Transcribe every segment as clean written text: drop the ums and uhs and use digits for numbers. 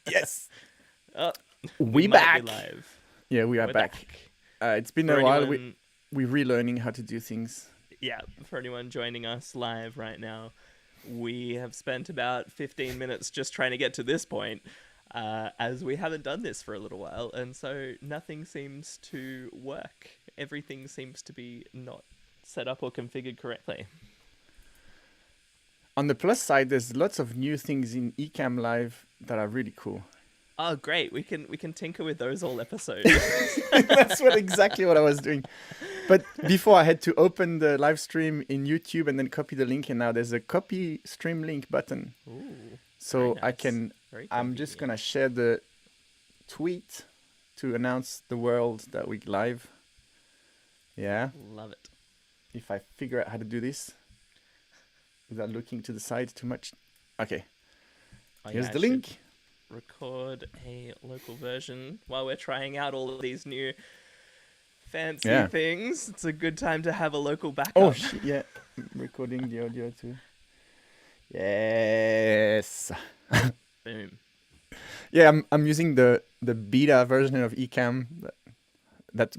Yes. Oh, We might back. be live. Yeah, we are We're back. It's been For a while. anyone, We're relearning how to do things. for anyone joining us live right now, we have spent about 15 minutes just trying to get to this point, as we haven't done this for a little while, and so nothing seems to work. Everything seems to be not set up or configured correctly. On the plus side, there's lots of new things in Ecamm Live that are really cool. Oh, great! We can tinker with those all episode. That's exactly what I was doing. But before I had to open the live stream in YouTube and then copy the link, and now there's a copy stream link button. Ooh, So very I nice. can. Very I'm just convenient. gonna share the tweet to announce the world that we're live. Yeah. Love it. If I figure out how to do this without looking to the side too much. Okay. Oh, Here's yeah, the I should link. record a local version while we're trying out all of these new fancy Yeah. things. It's a good time to have a local backup. Oh, yeah. Recording the audio too. Yes. Boom. Yeah, I'm using the beta version of Ecamm.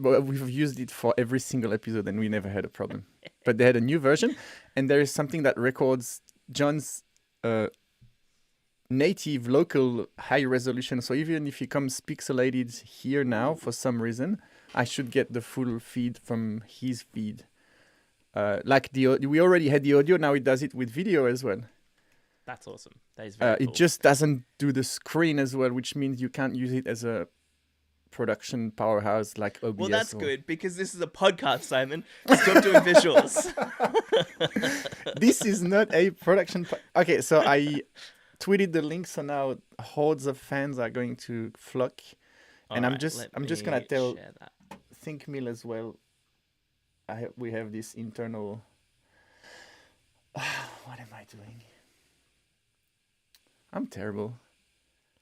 Well, we've used it for every single episode and we never had a problem. But they had a new version, and there is something that records John's native local high resolution. So even if he comes pixelated here now for some reason, I should get the full feed from his feed. Like we already had the audio, now it does it with video as well. That's awesome. That is very cool. It just doesn't do the screen as well, which means you can't use it as a production powerhouse like OBS. Well, that's good, because this is a podcast, Simon. Stop doing visuals. This is not a production. Okay, so I tweeted the link, so now hordes of fans are going to flock, and I'm Alright, just let gonna me tell share that. ThinkMill as well. We have this internal. What am I doing? I'm terrible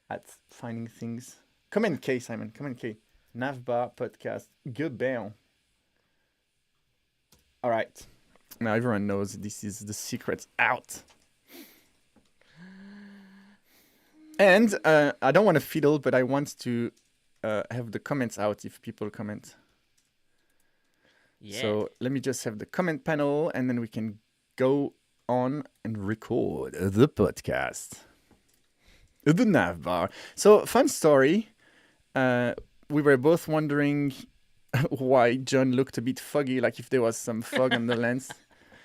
at finding things. Comment K, Simon. Comment K. Navbar podcast. Good bam. All right. Now everyone knows this is the secret out. And I don't want to fiddle, but I want to have the comments out if people comment. Yeah. So let me just have the comment panel, and then we can go on and record the podcast. The Navbar. So, fun story. We were both wondering why John looked a bit foggy, like if there was some fog on the lens.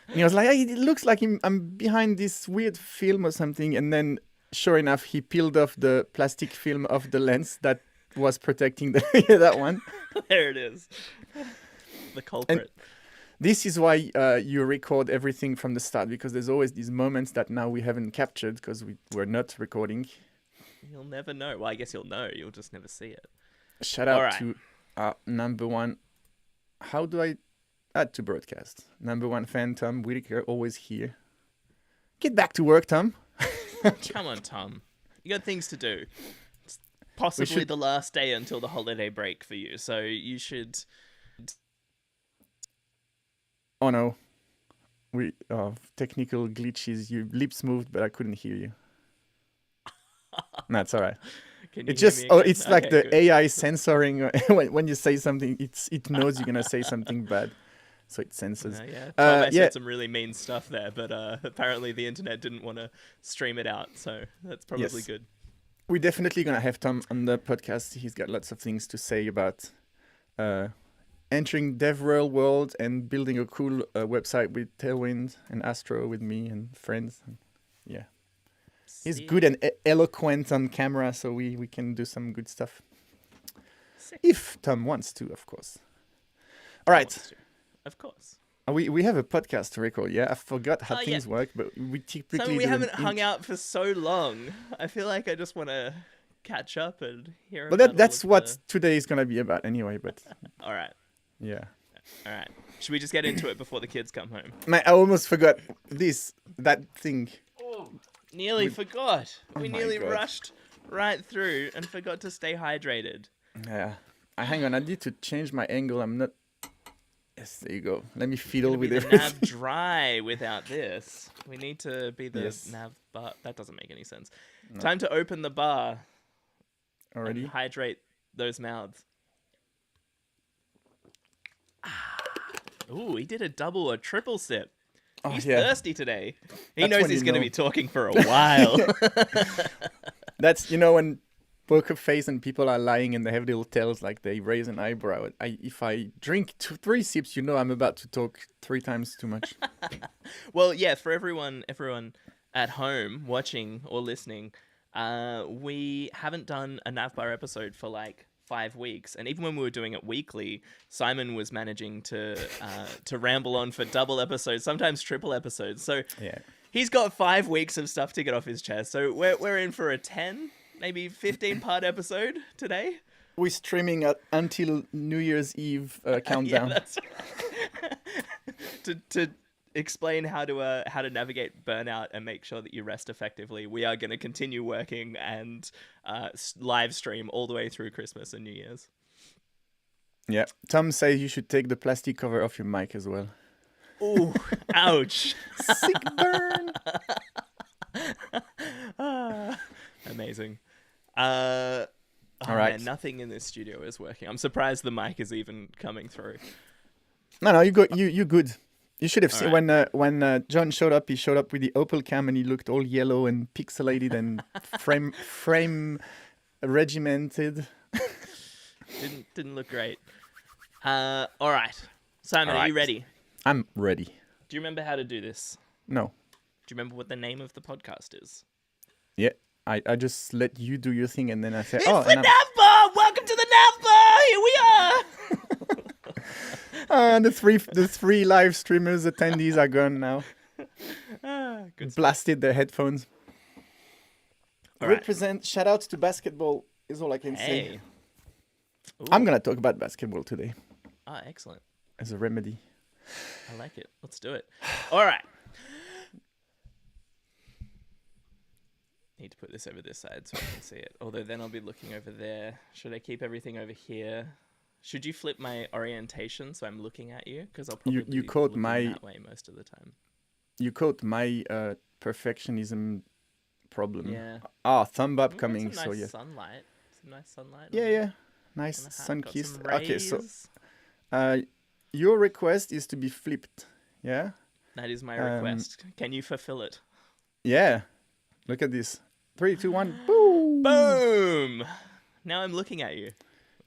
And he was like, hey, it looks like I'm behind this weird film or something. And then, sure enough, he peeled off the plastic film of the lens that was protecting that one. There it is. The culprit. And this is why you record everything from the start, because there's always these moments that now we haven't captured because we're not recording. You'll never know. Well, I guess you'll know. You'll just never see it. Shout out Alright. to our number one. How do I add to broadcast? Number one fan, Tom Whitaker, always here. Get back to work, Tom. Come on, Tom. You got things to do. It's possibly the last day until the holiday break for you, so you should... Oh no. Technical glitches. Your lips moved, but I couldn't hear you. No, it's all right. Can you It hear just me again? it's like Okay, the good. AI censoring when you say something. It knows you're gonna say something bad, so it censors. Yeah. Tom, I yeah. said some really mean stuff there, but apparently the internet didn't want to stream it out, so that's probably Yes. good. We're definitely gonna have Tom on the podcast. He's got lots of things to say about entering DevRel world and building a cool website with Tailwind and Astro with me and friends. Yeah. He's Sick. good and eloquent on camera, so we can do some good stuff. Sick. If Tom wants to, of course. All right. Of course. We have a podcast to record, yeah? I forgot how Oh, things yeah. work, but we typically So we do haven't an hung out for so long. I feel like I just want to catch up and hear But about that's all of what today is going to be about anyway, but All right. yeah. All right. Should we just get into it before the kids come home? Man, I almost forgot that thing. Nearly forgot. Oh We my nearly God. rushed right through and forgot to stay hydrated. Yeah. Hang on, I need to change my angle. I'm not... Yes, there you go. Let me fiddle Gonna with be the everything. nav dry without this. We need to be the Yes. nav bar. That doesn't make any sense. Time to open the bar. already. and hydrate those mouths. Ooh, he did a double or triple sip. Oh, He's yeah. thirsty today. He That's knows when he's you going to know. be talking for a while. That's, when poker face and people are lying and they have little tails like they raise an eyebrow. If I drink 3 sips, I'm about to talk 3 times too much. Well, yeah, for everyone at home watching or listening, we haven't done a Navbar episode for like 5 weeks, and even when we were doing it weekly, Simon was managing to ramble on for double episodes, sometimes triple episodes. So Yeah. he's got 5 weeks of stuff to get off his chest. So we're in for a 10, maybe 15 part episode today. We're streaming until New Year's Eve countdown. Yeah, that's right. to explain how to navigate burnout and make sure that you rest effectively, we are going to continue working and live stream all the way through Christmas and New Year's. Yeah. Tom says you should take the plastic cover off your mic as well. Ooh, ouch. Sick burn. Amazing. All right. Man, nothing in this studio is working. I'm surprised the mic is even coming through. No, you good. You should have seen right. when John showed up. He showed up with the Opal cam and he looked all yellow and pixelated and frame regimented. Didn't look great. All right, Simon, All are right. you ready? I'm ready. Do you remember how to do this? No. Do you remember what the name of the podcast is? Yeah. I just let you do your thing and then I say, It's oh, the and Navbar! Welcome to the Navbar! Here we are! and the three live streamers attendees are gone now. Good stuff. Blasted their headphones. All right. Represent. Shout out to basketball is all I can say. Hey. I'm gonna talk about basketball today Ah, excellent. as a remedy. I like it. Let's do it. All right. Need to put this over this side so I can see it. Although then I'll be looking over there. Should I keep everything over here? Should you flip my orientation so I'm looking at you? Because I'll probably You be caught looking my- that way most of the time. You caught my perfectionism problem. Yeah. Thumb up We've got coming. some So nice yeah. sunlight. Some nice sunlight. Yeah, on yeah. it. Nice On the hat, sun got kissed. some Okay, so rays. your request is to be flipped. Yeah. That is my request. Can you fulfill it? Yeah. Look at this. 3, 2, 1. Boom. Boom! Now I'm looking at you.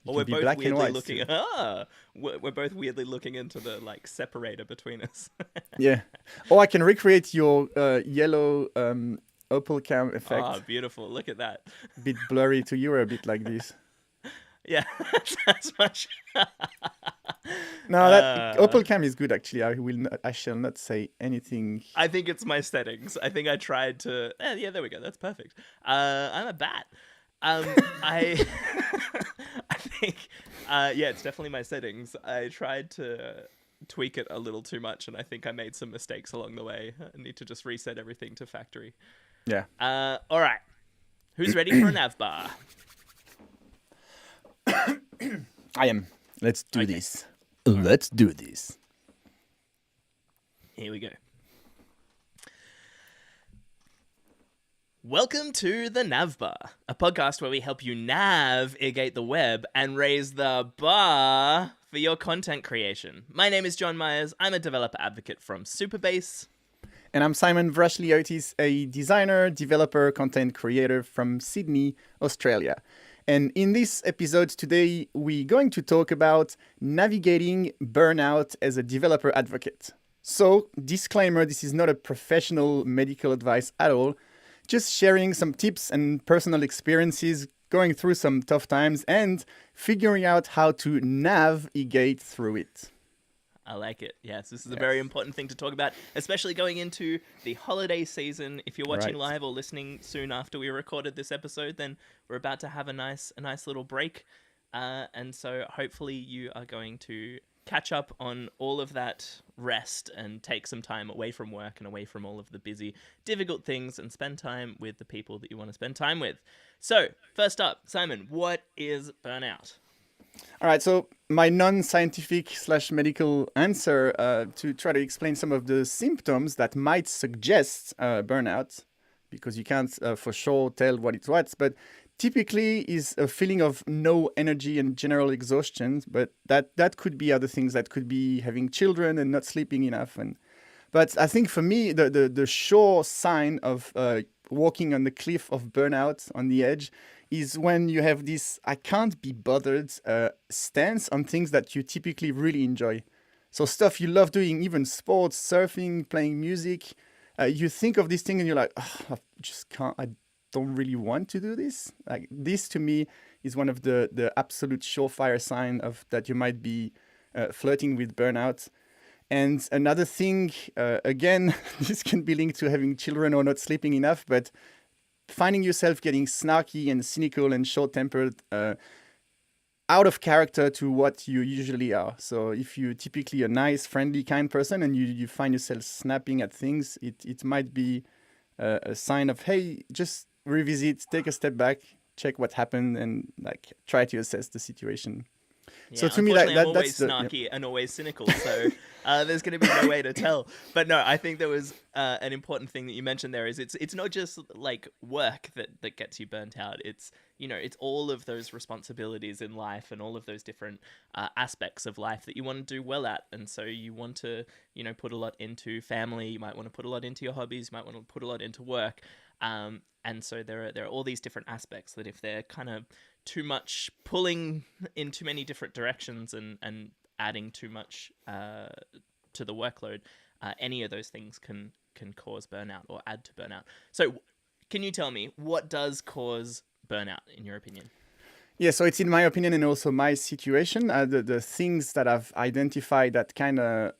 Or can we're be both black and weirdly white, looking. too. We're both weirdly looking into the like separator between us. Yeah. Or I can recreate your yellow opal cam effect. Oh, beautiful! Look at that. Bit blurry to you, or a bit like this. Yeah, that's much. No, that opal cam is good actually. I shall not say anything. I think it's my settings. I think I tried to. Yeah, there we go. That's perfect. I'm a bat. I I think yeah, it's definitely my settings. I tried to tweak it a little too much, and I think I made some mistakes along the way. I need to just reset everything to factory. Yeah. All right. Who's ready for a nav bar? I am. Let's do Okay. this. Let's do this. Here we go. Welcome to the Nav Bar, a podcast where we help you navigate the web and raise the bar for your content creation. My name is John Myers. I'm a developer advocate from Superbase. And I'm Simon Vrashliotis, a designer, developer, content creator from Sydney, Australia. And in this episode today, we're going to talk about navigating burnout as a developer advocate. So, disclaimer, this is not a professional medical advice at all. Just sharing some tips and personal experiences, going through some tough times, and figuring out how to navigate through it. I like it. Yes, this is a very important thing to talk about, especially going into the holiday season. If you're watching Right. live or listening soon after we recorded this episode, then we're about to have a nice little break. And so hopefully you are going to catch up on all of that rest and take some time away from work and away from all of the busy, difficult things and spend time with the people that you want to spend time with. So, first up, Simon, what is burnout? All right, so my non-scientific/medical answer to try to explain some of the symptoms that might suggest burnout, because you can't for sure tell what it's what, but typically is a feeling of no energy and general exhaustion, but that could be other things. That could be having children and not sleeping enough. But I think for me, the sure sign of walking on the cliff of burnout on the edge is when you have this I can't be bothered stance on things that you typically really enjoy. So stuff you love doing, even sports, surfing, playing music. You think of this thing and you're like, oh, I just can't. I don't really want to do this. Like this to me is one of the absolute surefire sign of that you might be flirting with burnout. And another thing, again, this can be linked to having children or not sleeping enough, but finding yourself getting snarky and cynical and short-tempered, out of character to what you usually are. So if you're typically a nice, friendly, kind person and you find yourself snapping at things, it might be a sign of, hey, just revisit, take a step back, check what happened, and like try to assess the situation. Yeah, So to me, unfortunately, I'm that's always the snarky and always cynical, so there's going to be no way to tell. But no, I think there was an important thing that you mentioned there is it's not just like work that gets you burnt out. It's it's all of those responsibilities in life and all of those different aspects of life that you want to do well at, and so you want to put a lot into family. You might want to put a lot into your hobbies. You might want to put a lot into work. And so there are all these different aspects that if they're kind of too much pulling in too many different directions and adding too much to the workload, any of those things can cause burnout or add to burnout. So can you tell me what does cause burnout in your opinion? Yeah, so it's in my opinion and also my situation. The things that I've identified that kind of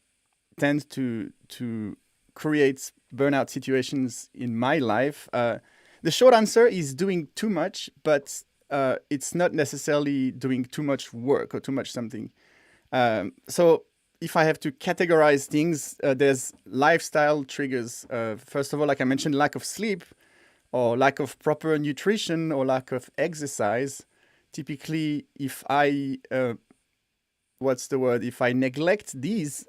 tend to create burnout situations in my life. The short answer is doing too much, but it's not necessarily doing too much work or too much something. So if I have to categorize things, there's lifestyle triggers. First of all, like I mentioned, lack of sleep or lack of proper nutrition or lack of exercise. Typically, if I, if I neglect these,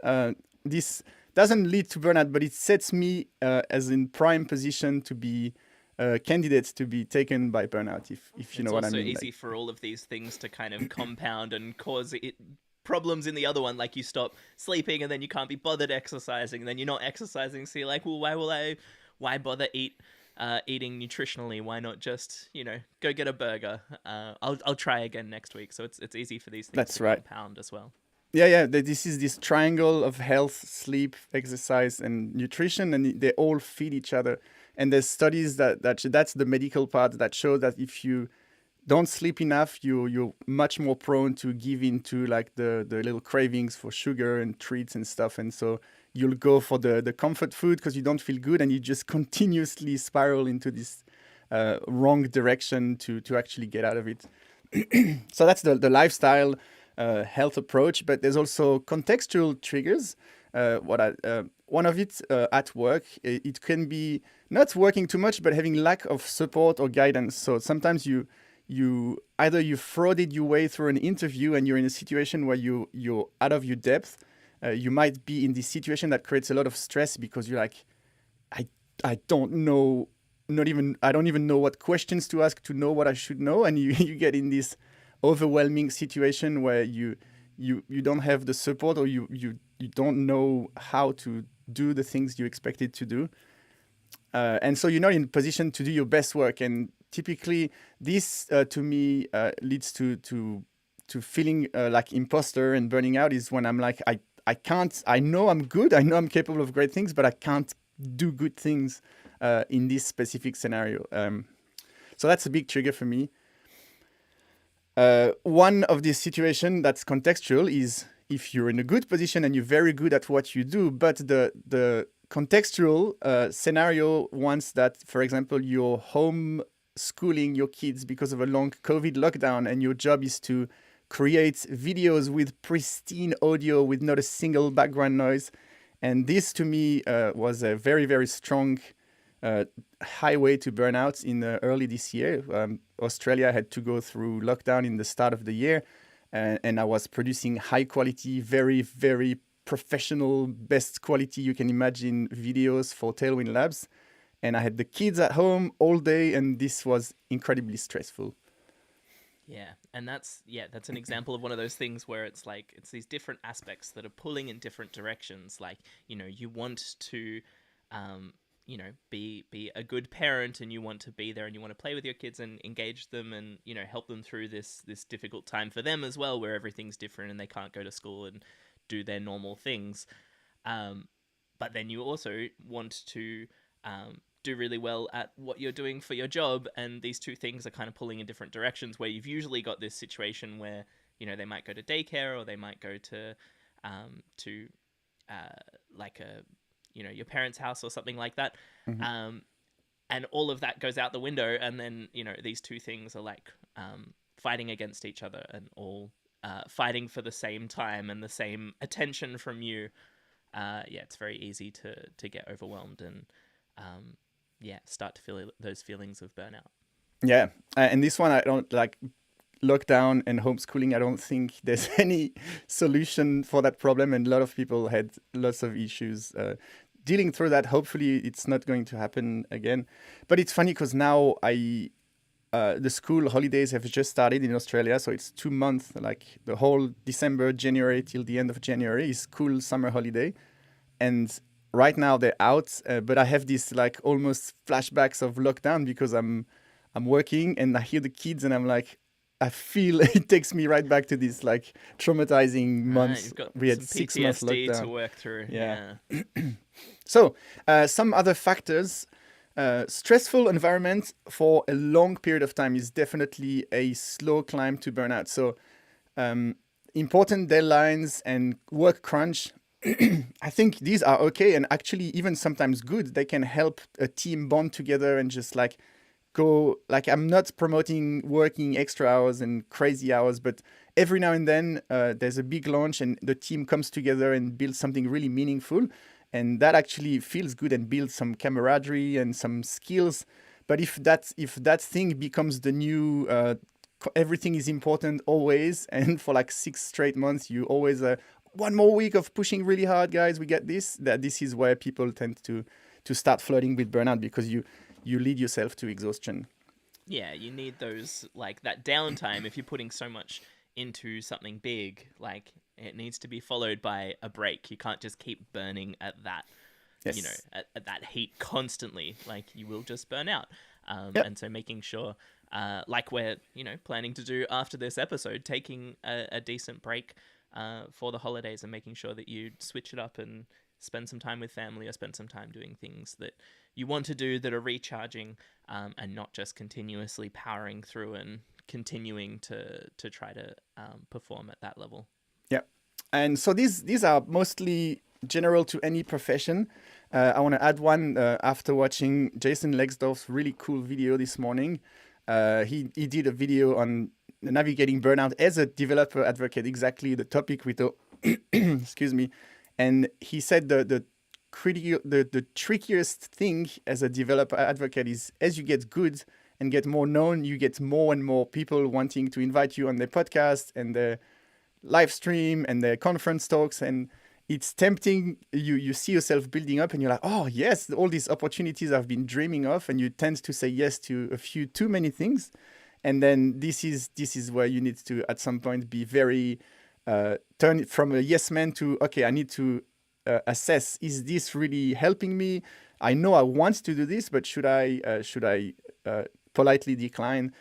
this doesn't lead to burnout, but it sets me as in prime position to be candidates to be taken by burnout, if you know what I mean. It's also easy for all of these things to kind of compound and cause problems in the other one. Like you stop sleeping and then you can't be bothered exercising, and then you're not exercising, so you're like, well, why bother eating nutritionally? Why not just go get a burger? I'll try again next week. So it's easy for these things to compound as well. Yeah. This is this triangle of health, sleep, exercise, and nutrition, and they all feed each other. And there's studies that's the medical part that show that if you don't sleep enough, you're much more prone to give in to like the little cravings for sugar and treats and stuff. And so you'll go for the comfort food because you don't feel good, and you just continuously spiral into this wrong direction to actually get out of it. So that's the lifestyle health approach. But there's also contextual triggers. One of it at work, it can be not working too much, but having lack of support or guidance. So sometimes you either you frauded your way through an interview and you're in a situation where you're out of your depth. You might be in this situation that creates a lot of stress because you're like, I don't know, I don't even know what questions to ask to know what I should know, and you get in this overwhelming situation where you don't have the support, or you don't know how to do the things you expected to do. And so you're not in a position to do your best work. And typically this, to me, leads to feeling like imposter and burning out is when I'm like, I can't, I know I'm good, I know I'm capable of great things, but I can't do good things in this specific scenario. So that's a big trigger for me. One of these situations that's contextual is if you're in a good position and you're very good at what you do, but the contextual scenario wants that, for example, you're home schooling your kids because of a long COVID lockdown, and your job is to create videos with pristine audio with not a single background noise. And this to me was a very, very strong highway to burnout in early this year. Australia had to go through lockdown in the start of the year, and I was producing high quality, very, very professional, best quality you can imagine videos for Tailwind Labs. and I had the kids at home all day, and this was incredibly stressful. Yeah, and that's an example of one of those things where it's like it's these different aspects that are pulling in different directions. Like, you want to be a good parent, and you want to be there, and you want to play with your kids and engage them, and help them through this difficult time for them as well, where everything's different and they can't go to school and do their normal things. But then you also want to do really well at what you're doing for your job, and these two things are kind of pulling in different directions, where you've usually got this situation where they might go to daycare, or they might go to like a your parents' house or something like that. And all of that goes out the window, and then these two things are like fighting against each other, and all fighting for the same time and the same attention from you. It's very easy to get overwhelmed and start to feel those feelings of burnout. Yeah, and this one I don't like. Lockdown and homeschooling, I don't think there's any solution for that problem, and a lot of people had lots of issues dealing through that. Hopefully it's not going to happen again. But it's funny because now the school holidays have just started in Australia, so it's 2 months, like the whole December, January till the end of January is school summer holiday. And right now they're out, but I have this like almost flashbacks of lockdown because I'm working and I hear the kids and I'm like, I feel it takes me right back to this like traumatizing months. You've got we had some 6 months PTSD lockdown to work through. Yeah. So some other factors. Stressful environment for a long period of time is definitely a slow climb to burnout. So important deadlines and work crunch, I think these are okay, and actually even sometimes good. They can help a team bond together and just like go, like I'm not promoting working extra hours and crazy hours, but every now and then there's a big launch and the team comes together and builds something really meaningful. And that actually feels good and builds some camaraderie and some skills. But if that thing becomes the new, everything is important always, and for like 6 straight months, you always, one more week of pushing really hard, guys, we get this, that this is where people tend to start flooding with burnout, because you lead yourself to exhaustion. Yeah, you need those, like that downtime. If you're putting so much into something big, like it needs to be followed by a break. You can't just keep burning at that, Yes. at that heat constantly. Like you will just burn out. Yep. And so making sure, like we're, planning to do after this episode, taking a decent break for the holidays and making sure that you switch it up and spend some time with family or spend some time doing things that you want to do that are recharging, and not just continuously powering through and continuing to try to perform at that level. Yeah. And so these are mostly general to any profession. I want to add one after watching Jason Lexdorf's really cool video this morning. He did a video on navigating burnout as a developer advocate, exactly the topic we thought. Excuse me. And he said the trickiest thing as a developer advocate is, as you get good and get more known, you get more and more people wanting to invite you on their podcast and their live stream and their conference talks, and it's tempting. You see yourself building up and you're like, oh yes, all these opportunities I've been dreaming of, and you tend to say yes to a few too many things. And then this is where you need to at some point be very turn it from a yes man to, okay, I need to assess, is this really helping me? I know I want to do this, but should I politely decline?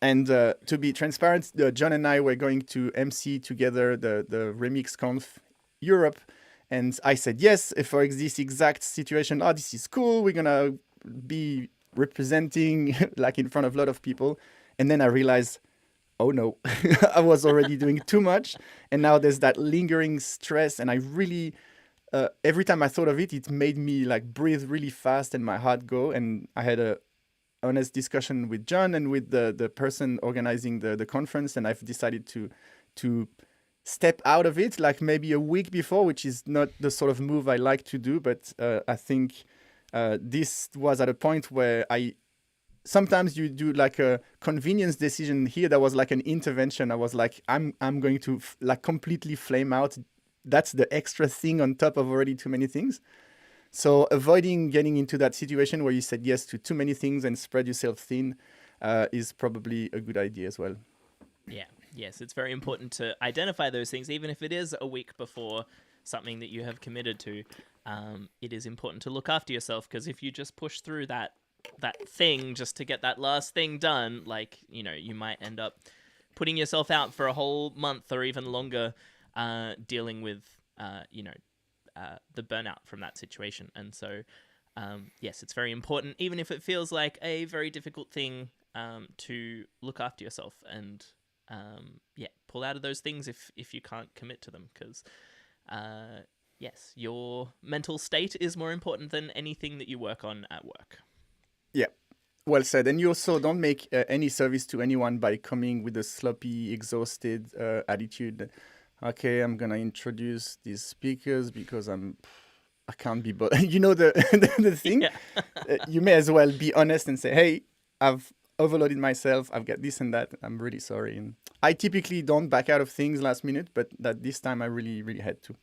And to be transparent, John and I were going to MC together the Remix Conf Europe. And I said yes for this exact situation. Oh, this is cool. We're going to be representing like in front of a lot of people. And then I realized, oh no, I was already doing too much. And now there's that lingering stress. And I really, every time I thought of it, it made me like breathe really fast and my heart go. And I had a honest discussion with John and with the person organizing the conference, and I've decided to step out of it like maybe a week before, which is not the sort of move I like to do, but I think this was at a point where sometimes you do like a convenience decision. Here there was like an intervention. I was like, I'm going to like completely flame out. That's the extra thing on top of already too many things. So avoiding getting into that situation where you said yes to too many things and spread yourself thin is probably a good idea as well. Yeah. Yes, it's very important to identify those things, even if it is a week before something that you have committed to. It is important to look after yourself, because if you just push through that thing just to get that last thing done, like, you might end up putting yourself out for a whole month or even longer, dealing with the burnout from that situation. And so, yes, it's very important, even if it feels like a very difficult thing, to look after yourself and pull out of those things if you can't commit to them, because yes, your mental state is more important than anything that you work on at work. Yeah, well said. And you also don't make any service to anyone by coming with a sloppy, exhausted attitude. Okay, I'm gonna introduce these speakers because I can't be bothered. You know the thing. Yeah. You may as well be honest and say, "Hey, I've overloaded myself. I've got this and that. I'm really sorry." And I typically don't back out of things last minute, but that this time I really, really had to.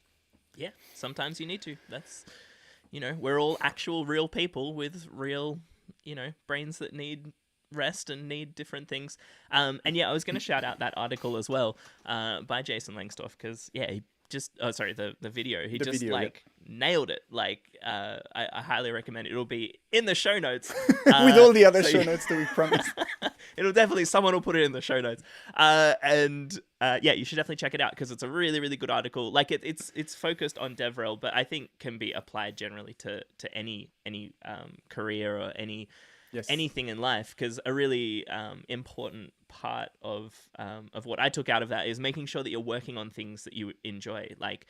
Yeah, sometimes you need to. That's, we're all actual real people with real, brains that need rest and need different things. And yeah, I was going to shout out that article as well, by Jason Langsdorff, because he just, the video, he The just video, like nailed it. Like, I highly recommend it. It'll be in the show notes. With all the other so show notes that we promised. It'll definitely, someone will put it in the show notes. And you should definitely check it out, because it's a really, really good article. Like, it's focused on DevRel, but I think can be applied generally to any career or anything in life, because a really important part of what I took out of that is making sure that you're working on things that you enjoy. Like,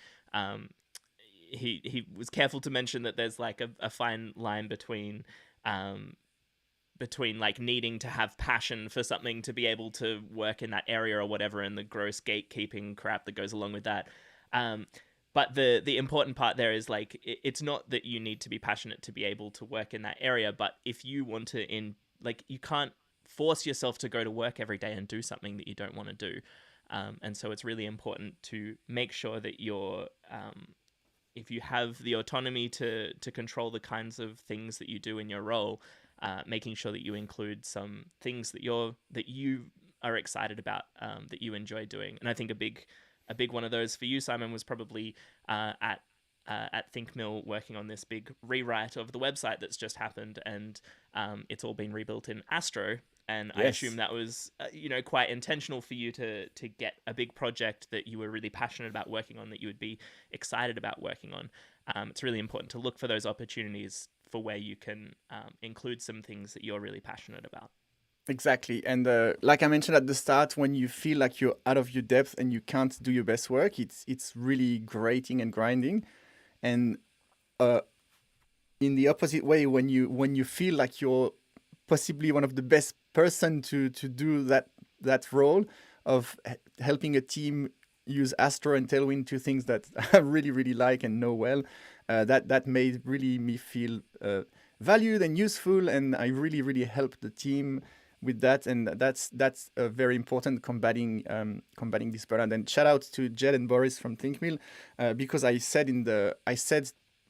he was careful to mention that there's like a fine line between like needing to have passion for something to be able to work in that area or whatever, and the gross gatekeeping crap that goes along with that. But the important part there is, like, it's not that you need to be passionate to be able to work in that area, but if you want to, you can't force yourself to go to work every day and do something that you don't want to do. And so it's really important to make sure that if you have the autonomy to control the kinds of things that you do in your role, making sure that you include some things that you are excited about, that you enjoy doing. And I think a big one of those for you, Simon, was probably at ThinkMill, working on this big rewrite of the website that's just happened, and it's all been rebuilt in Astro. And I assume that was, quite intentional for you to get a big project that you were really passionate about working on, that you would be excited about working on. It's really important to look for those opportunities for where you can include some things that you're really passionate about. Exactly. And like I mentioned at the start, when you feel like you're out of your depth and you can't do your best work, it's really grating and grinding. And in the opposite way, when you feel like you're possibly one of the best person to do that role of helping a team use Astro and Tailwind, two things that I really, really like and know well, that made really me feel valued and useful, and I really, really helped the team with that, and that's very important, combating this burnout. And shout out to Jed and Boris from ThinkMill, because I said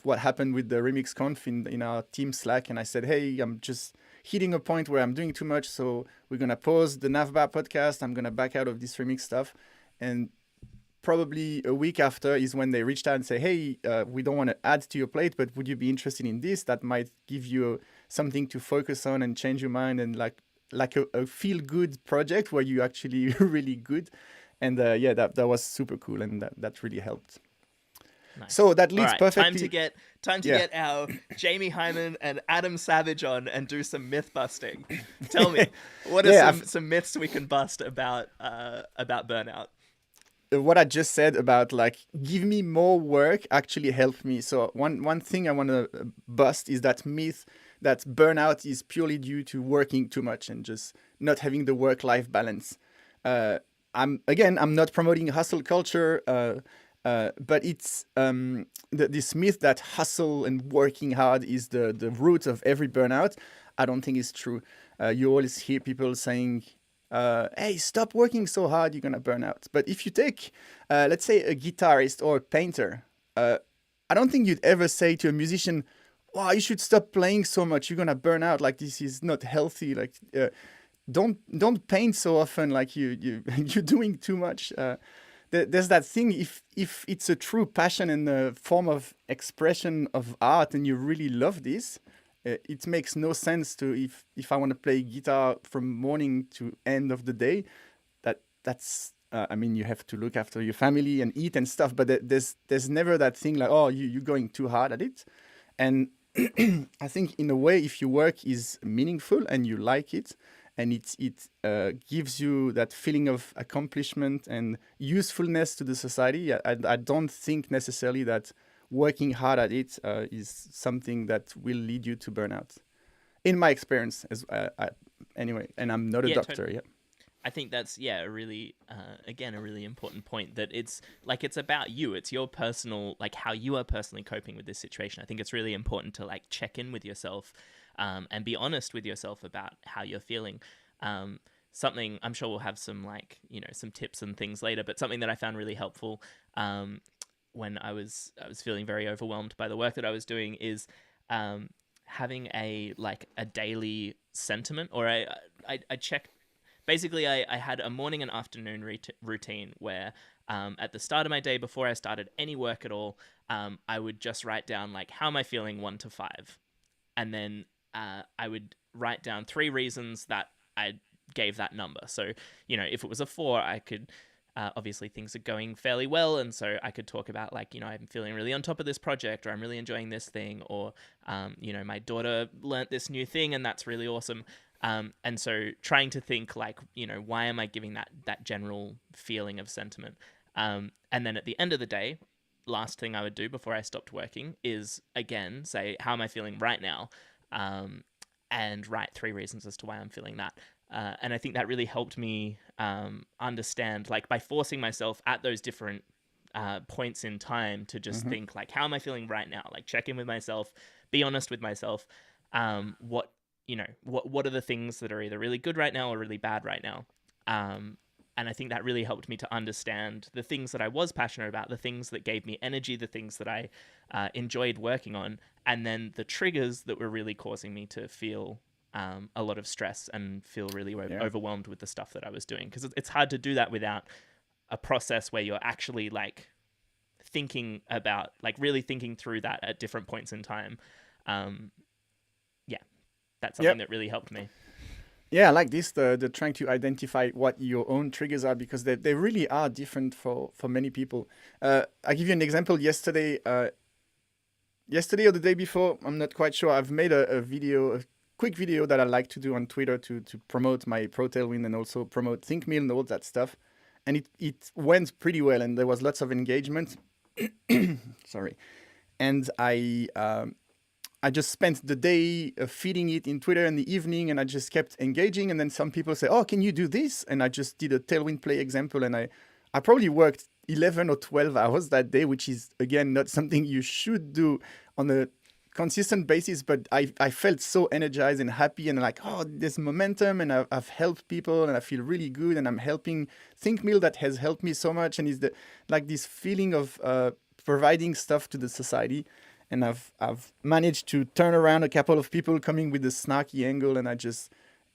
what happened with the Remix Conf in our team Slack, and I said, hey, I'm just hitting a point where I'm doing too much, so we're gonna pause the Navbar podcast. I'm gonna back out of this remix stuff, and probably a week after is when they reached out and say, hey, we don't want to add to your plate, but would you be interested in this? That might give you something to focus on and change your mind, and like a feel-good project where you actually really good. And that was super cool, and that really helped. Nice. So that leads perfectly. Time to get our Jamie Hyman and Adam Savage on and do some myth busting. Tell me, what are some myths we can bust about burnout? What I just said about like give me more work actually helped me. So one thing I want to bust is that myth that burnout is purely due to working too much and just not having the work-life balance. I'm not promoting hustle culture, but it's this myth that hustle and working hard is the root of every burnout. I don't think it's true. You always hear people saying, hey, stop working so hard, you're going to burn out. But if you take, let's say, a guitarist or a painter, I don't think you'd ever say to a musician, wow, you should stop playing so much. You're gonna burn out. Like this is not healthy. Like don't paint so often. Like you're doing too much. There's that thing. If it's a true passion and a form of expression of art, and you really love this, it makes no sense to if I want to play guitar from morning to end of the day. That's I mean, you have to look after your family and eat and stuff, but there's never that thing like, oh, you're going too hard at it. And I think in a way, if your work is meaningful and you like it, and it gives you that feeling of accomplishment and usefulness to the society, I don't think necessarily that working hard at it is something that will lead you to burnout. In my experience, anyway, and I'm not a Yeah, doctor. Yeah. I think that's a really again a really important point, that it's like it's about you. It's your personal, like how you are personally coping with this situation. I think it's really important to like check in with yourself and be honest with yourself about how you're feeling. Something I'm sure we'll have some like some tips and things later, but something that I found really helpful when I was feeling very overwhelmed by the work that I was doing is having a daily sentiment, or I checked. Basically, I had a morning and afternoon routine where at the start of my day, before I started any work at all, I would just write down like, how am I feeling 1 to 5? And then I would write down 3 reasons that I gave that number. So, if it was a 4, I could obviously things are going fairly well, and so I could talk about like, I'm feeling really on top of this project, or I'm really enjoying this thing, or my daughter learnt this new thing and that's really awesome. And so trying to think like, why am I giving that general feeling of sentiment? And then at the end of the day, last thing I would do before I stopped working is again say, how am I feeling right now? And write 3 reasons as to why I'm feeling that. And I think that really helped me understand, like by forcing myself at those different points in time to just think like, how am I feeling right now? Like check in with myself, be honest with myself. What are the things that are either really good right now or really bad right now? And I think that really helped me to understand the things that I was passionate about, the things that gave me energy, the things that I enjoyed working on, and then the triggers that were really causing me to feel a lot of stress and feel really overwhelmed with the stuff that I was doing. Because it's hard to do that without a process where you're actually like thinking about, like really thinking through that at different points in time. That's something that really helped me. Yeah, I like this, the trying to identify what your own triggers are, because they really are different for many people. I'll give you an example. Yesterday or the day before, I'm not quite sure, I've made a quick video that I like to do on Twitter to promote my Pro Tailwind and also promote ThinkMill and all that stuff. And it went pretty well, and there was lots of engagement. Sorry. And I just spent the day feeding it in Twitter in the evening, and I just kept engaging. And then some people say, oh, can you do this? And I just did a Tailwind play example. And I probably worked 11 or 12 hours that day, which is, again, not something you should do on a consistent basis. But I felt so energized and happy, and like, oh, there's momentum, and I've helped people, and I feel really good. And I'm helping ThinkMill that has helped me so much. And it's like this feeling of providing stuff to the society. And I've managed to turn around a couple of people coming with a snarky angle, and I just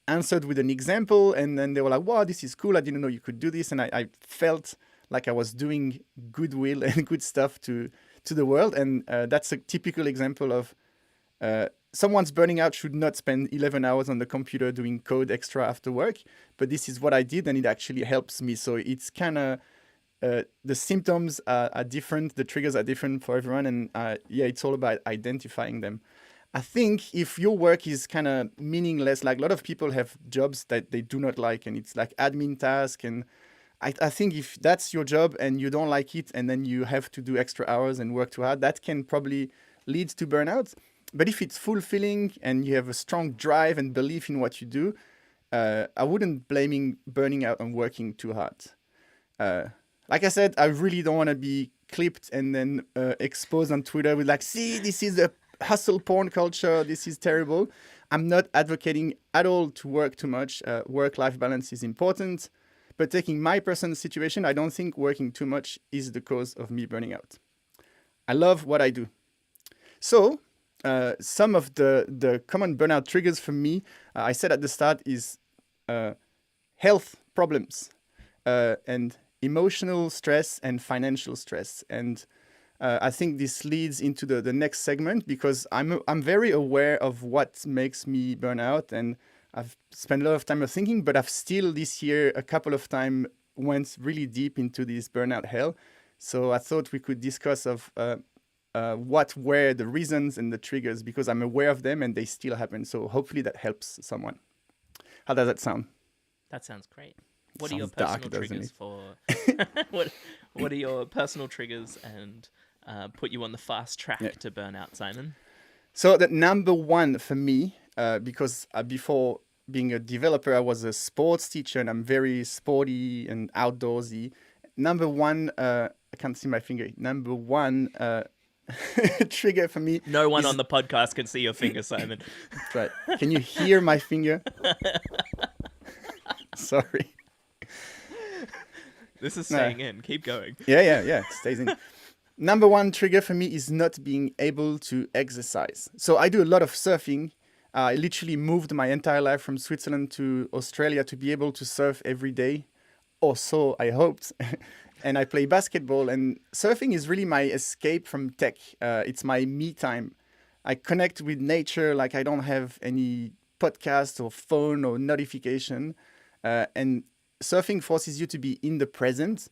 answered with an example, and then they were like, wow, this is cool. I didn't know you could do this. And I felt like I was doing goodwill and good stuff to the world. And that's a typical example of someone's burning out should not spend 11 hours on the computer doing code extra after work. But this is what I did, and it actually helps me. So it's kind of, the symptoms are different, the triggers are different for everyone, and it's all about identifying them. I think if your work is kind of meaningless, like a lot of people have jobs that they do not like, and it's like admin task, and I think if that's your job and you don't like it, and then you have to do extra hours and work too hard, that can probably lead to burnout. But if it's fulfilling and you have a strong drive and belief in what you do, I wouldn't blaming burning out on working too hard. Like I said, I really don't want to be clipped and then exposed on Twitter with like, see, this is the hustle porn culture. This is terrible. I'm not advocating at all to work too much. Work-life balance is important. But taking my personal situation, I don't think working too much is the cause of me burning out. I love what I do. So some of the common burnout triggers for me, I said at the start, is health problems and emotional stress and financial stress. And I think this leads into the next segment, because I'm very aware of what makes me burn out, and I've spent a lot of time thinking, but I've still this year a couple of times went really deep into this burnout hell. So I thought we could discuss of what were the reasons and the triggers, because I'm aware of them and they still happen. So hopefully that helps someone. How does that sound? That sounds great. What are your Sounds dark, personal doesn't triggers it? for what are your personal triggers and put you on the fast track to burnout, Simon? So the number one for me, because before being a developer, I was a sports teacher and I'm very sporty and outdoorsy. Number one, I can't see my finger. Number one trigger for me. No one is, on the podcast can see your finger, Simon. That's right. Can you hear my finger? Sorry. This is staying in. Keep going. Yeah. It stays in. Number one trigger for me is not being able to exercise. So I do a lot of surfing. I literally moved my entire life from Switzerland to Australia to be able to surf every day, or so I hoped. And I play basketball, and surfing is really my escape from tech. It's my me time. I connect with nature like I don't have any podcast or phone or notification. And surfing forces you to be in the present.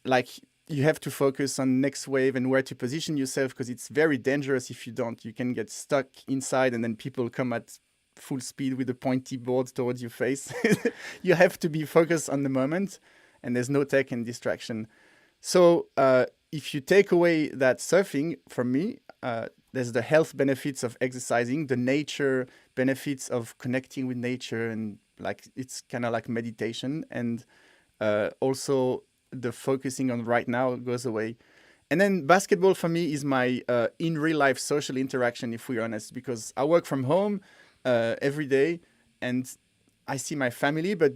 Like you have to focus on next wave and where to position yourself, because it's very dangerous if you don't. You can get stuck inside and then people come at full speed with a pointy board towards your face. You have to be focused on the moment, and there's no tech and distraction. So if you take away that surfing from me, there's the health benefits of exercising, the nature benefits of connecting with nature, and like it's kind of like meditation, and also the focusing on right now goes away. And then basketball for me is my in real life social interaction, if we're honest, because I work from home every day and I see my family, but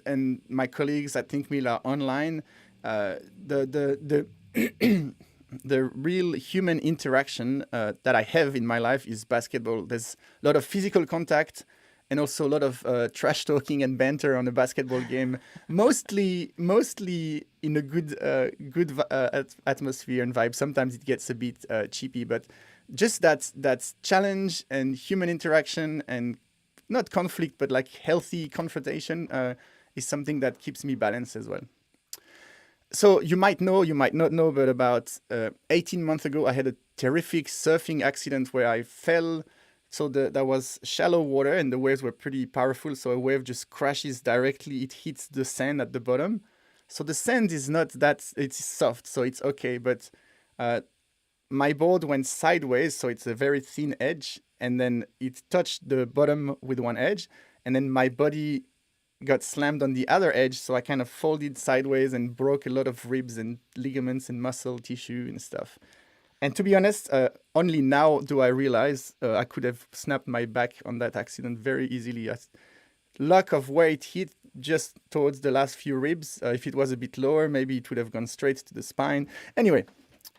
and my colleagues at ThinkMill are online. The the real human interaction that I have in my life is basketball. There's a lot of physical contact and also a lot of trash talking and banter on a basketball game. Mostly in a good atmosphere and vibe. Sometimes it gets a bit cheapy, but just that challenge and human interaction and not conflict, but like healthy confrontation is something that keeps me balanced as well. So you might know, you might not know, but about 18 months ago, I had a terrific surfing accident where I fell. So there was shallow water and the waves were pretty powerful. So a wave just crashes directly. It hits the sand at the bottom. So the sand is not that, it's soft, so it's okay. But my board went sideways, so it's a very thin edge. And then it touched the bottom with one edge. And then my body got slammed on the other edge. So I kind of folded sideways and broke a lot of ribs and ligaments and muscle tissue and stuff. And to be honest, only now do I realize I could have snapped my back on that accident very easily. Luck of where it hit, just towards the last few ribs. If it was a bit lower, maybe it would have gone straight to the spine. Anyway,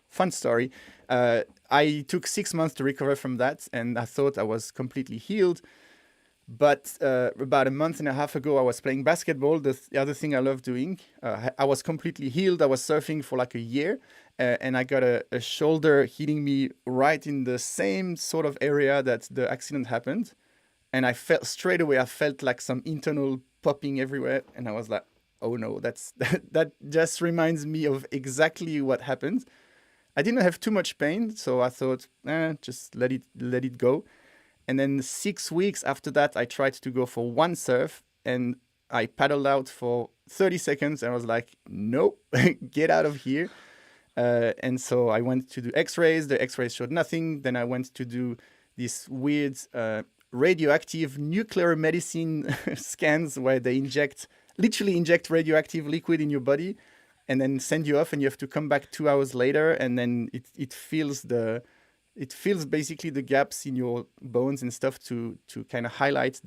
fun story. I took 6 months to recover from that, and I thought I was completely healed. But about a month and a half ago, I was playing basketball, the other thing I love doing. I was completely healed. I was surfing for like a year, and I got a shoulder hitting me right in the same sort of area that the accident happened. And I felt straight away, I felt like some internal popping everywhere. And I was like, oh no, that just reminds me of exactly what happened. I didn't have too much pain, so I thought, just let it go. And then 6 weeks after that, I tried to go for one surf and I paddled out for 30 seconds and I was like, nope, get out of here. And so I went to do x-rays. The x-rays showed nothing. Then I went to do this weird radioactive nuclear medicine scans where they literally inject radioactive liquid in your body and then send you off, and you have to come back 2 hours later, and then it fills basically the gaps in your bones and stuff to kind of highlight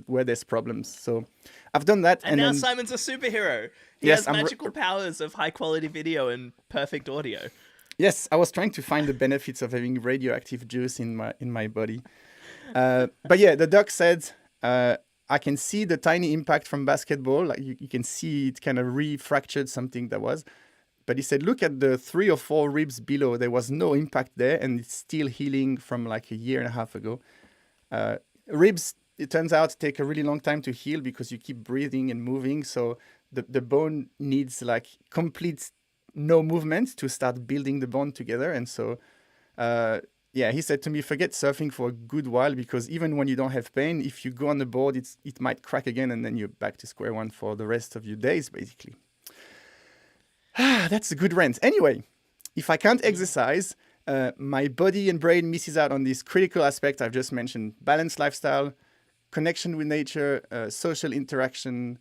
where there's problems. So I've done that. And now then, Simon's a superhero. He has magical powers of high quality video and perfect audio. Yes, I was trying to find the benefits of having radioactive juice in my body. But yeah, the doc said, I can see the tiny impact from basketball. Like you can see it kind of re-fractured something that was. But he said, look at the 3 or 4 ribs below. There was no impact there, and it's still healing from like a year and a half ago. Ribs, it turns out, take a really long time to heal because you keep breathing and moving. So the bone needs like complete no movement to start building the bond together. And so, yeah, he said to me, forget surfing for a good while because even when you don't have pain, if you go on the board, it might crack again, and then you're back to square one for the rest of your days, basically. That's a good rant. Anyway, if I can't exercise, my body and brain misses out on this critical aspect I've just mentioned: balanced lifestyle, connection with nature, social interaction,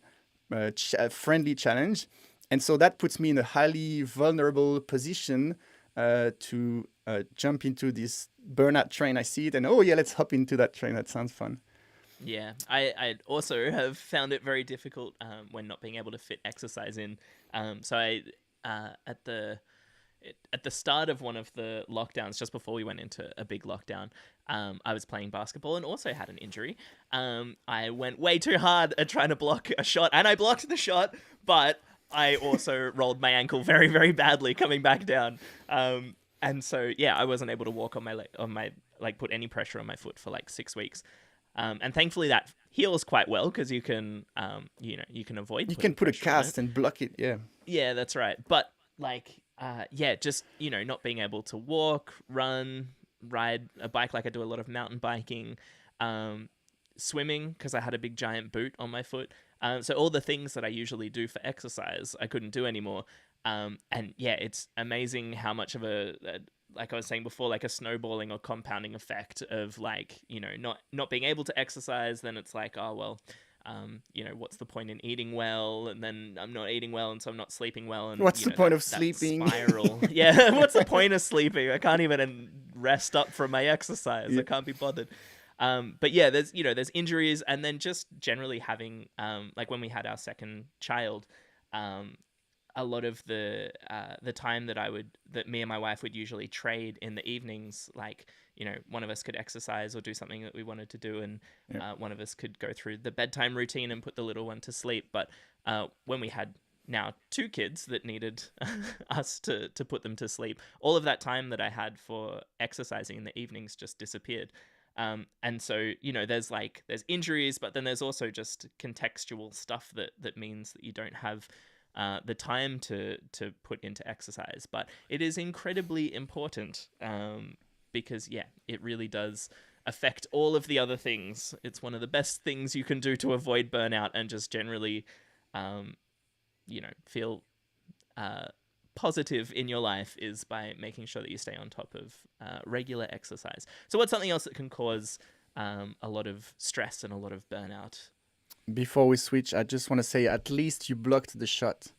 friendly challenge. And so that puts me in a highly vulnerable position to jump into this burnout train. I see it and, oh yeah, let's hop into that train. That sounds fun. Yeah, I also have found it very difficult when not being able to fit exercise in. So at the start of one of the lockdowns, just before we went into a big lockdown, I was playing basketball and also had an injury. I went way too hard at trying to block a shot, and I blocked the shot, but I also rolled my ankle very, very badly coming back down. And so, yeah, I wasn't able to walk on my put any pressure on my foot for like 6 weeks. And thankfully that heals quite well because you can, you can avoid. You can put a cast and block it. Yeah. Yeah, that's right. But just, not being able to walk, run, ride a bike. Like I do a lot of mountain biking, swimming because I had a big giant boot on my foot. So all the things that I usually do for exercise, I couldn't do anymore. And yeah, it's amazing how much of like I was saying before, like a snowballing or compounding effect of like, not being able to exercise. Then it's like, oh, well, what's the point in eating well? And then I'm not eating well, and so I'm not sleeping well. And what's the point of sleeping? Spiral. Yeah. What's the point of sleeping? I can't even rest up from my exercise. Yeah. I can't be bothered. But yeah, there's injuries, and then just generally having, like when we had our second child, a lot of the time that me and my wife would usually trade in the evenings, like, one of us could exercise or do something that we wanted to do, and one of us could go through the bedtime routine and put the little one to sleep. But when we had now 2 kids that needed us to put them to sleep, all of that time that I had for exercising in the evenings just disappeared. And so, there's injuries, but then there's also just contextual stuff that means that you don't have the time to put into exercise. But it is incredibly important because, yeah, it really does affect all of the other things. It's one of the best things you can do to avoid burnout and just generally, feel positive in your life is by making sure that you stay on top of regular exercise. So what's something else that can cause a lot of stress and a lot of burnout? Before we switch, I just want to say at least you blocked the shot.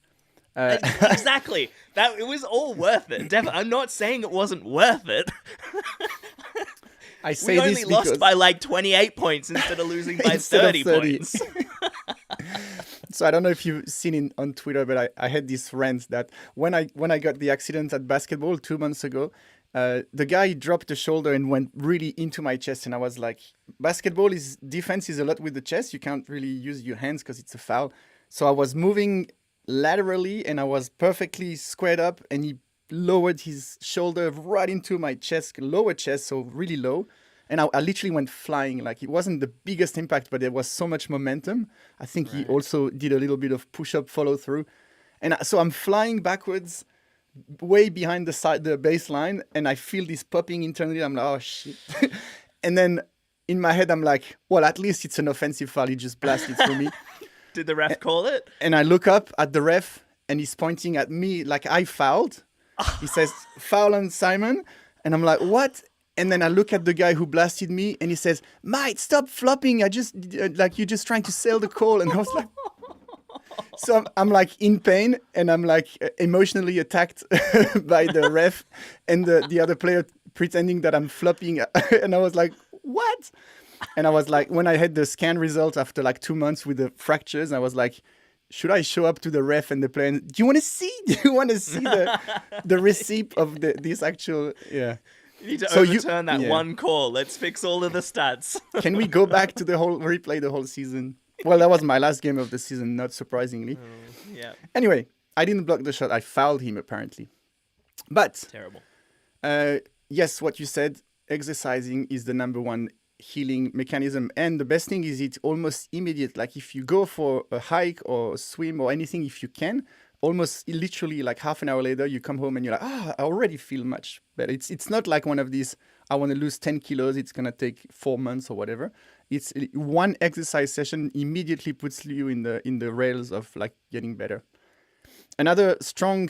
Exactly. That it was all worth it. I'm not saying it wasn't worth it. I say we only this lost by like 28 points instead of losing by 30 points. So I don't know if you've seen it on Twitter, but I had this rant that when I got the accident at basketball 2 months ago, the guy dropped the shoulder and went really into my chest, and I was like, basketball defense is a lot with the chest. You can't really use your hands because it's a foul. So I was moving laterally and I was perfectly squared up, and he lowered his shoulder right into my chest, lower chest, so really low. And I literally went flying. Like, it wasn't the biggest impact, but there was so much momentum. I think he also did a little bit of push-up follow-through. And so I'm flying backwards, way behind the baseline, and I feel this popping internally. I'm like, oh, shit. And then in my head, I'm like, well, at least it's an offensive foul. He just blasted through me. Did the ref call it? And I look up at the ref, and he's pointing at me like I fouled. He says, foul on Simon. And I'm like, what? And then I look at the guy who blasted me, and he says, mate, stop flopping. You're just trying to sell the call. And I was like, so I'm like in pain, and I'm like emotionally attacked by the ref and the other player pretending that I'm flopping. And I was like, what? And I was like, when I had the scan result after like 2 months with the fractures, I was like, should I show up to the ref and the player? Do you want to see? Do you want to see the receipt of this actual? Yeah. You need to So overturn that yeah. one call. Let's fix all of the stats. Can we go back to the whole replay the whole season? Well, that was my last game of the season, not surprisingly. Yeah, Anyway, I didn't block the shot. I fouled him apparently. But terrible. yes, what you said, exercising is the number one healing mechanism. And the best thing is it's almost immediate. Like if you go for a hike or a swim or anything, if you can, almost literally like half an hour later, you come home and you're like, I already feel much better. It's not like one of these, I want to lose 10 kilos. It's going to take 4 months or whatever. It's one exercise session immediately puts you in the rails of like getting better. Another strong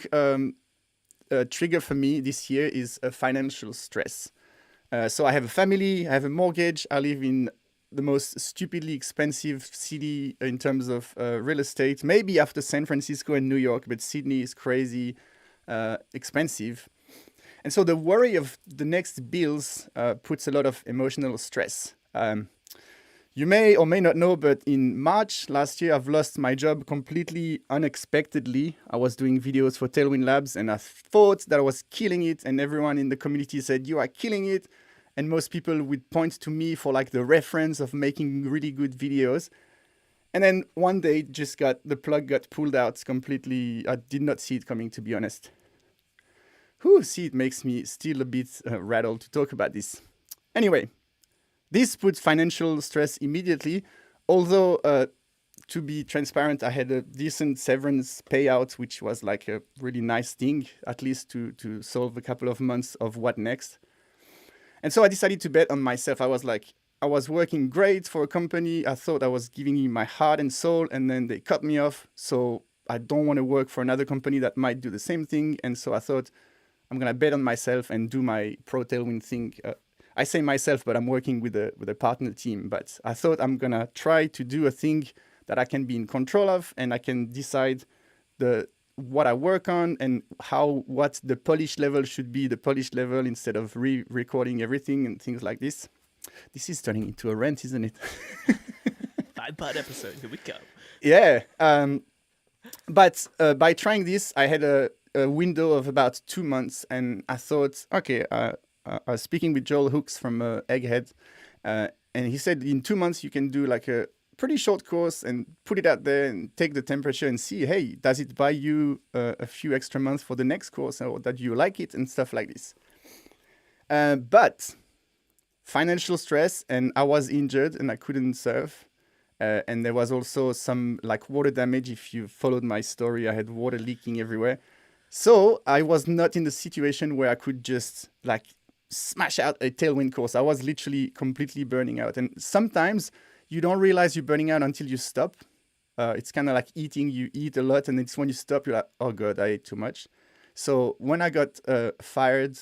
trigger for me this year is financial stress. So I have a family, I have a mortgage, I live in the most stupidly expensive city in terms of real estate, maybe after San Francisco and New York, but Sydney is crazy expensive. And so the worry of the next bills puts a lot of emotional stress. You may or may not know, but in March last year, I've lost my job completely unexpectedly. I was doing videos for Tailwind Labs and I thought that I was killing it. And everyone in the community said, you are killing it. And most people would point to me for like the reference of making really good videos. And then one day the plug got pulled out completely. I did not see it coming, to be honest. See, it makes me still a bit rattled to talk about this. Anyway. This puts financial stress immediately, although to be transparent, I had a decent severance payout, which was like a really nice thing, at least to solve a couple of months of what next. And so I decided to bet on myself. I was working great for a company. I thought I was giving you my heart and soul, and then they cut me off. So I don't want to work for another company that might do the same thing. And so I thought I'm going to bet on myself and do my Pro Tailwind thing. I say myself, but I'm working with a partner team. But I thought I'm going to try to do a thing that I can be in control of and I can decide what I work on and what the polish level should be the polish level instead of re-recording everything and things like this. This is turning into a rant, isn't it? 5-part episode. Here we go. Yeah. But by trying this, I had a window of about 2 months and I thought, okay, I was speaking with Joel Hooks from Egghead, and he said in 2 months you can do like a pretty short course and put it out there and take the temperature and see, hey, does it buy you a few extra months for the next course or that you like it and stuff like this. But financial stress and I was injured and I couldn't surf. And there was also some like water damage. If you followed my story, I had water leaking everywhere. So I was not in the situation where I could just like smash out a Tailwind course. I was literally completely burning out. And sometimes you don't realize you're burning out until you stop. It's kind of like eating. You eat a lot and it's when you stop, you're like, oh God, I ate too much. So when I got fired,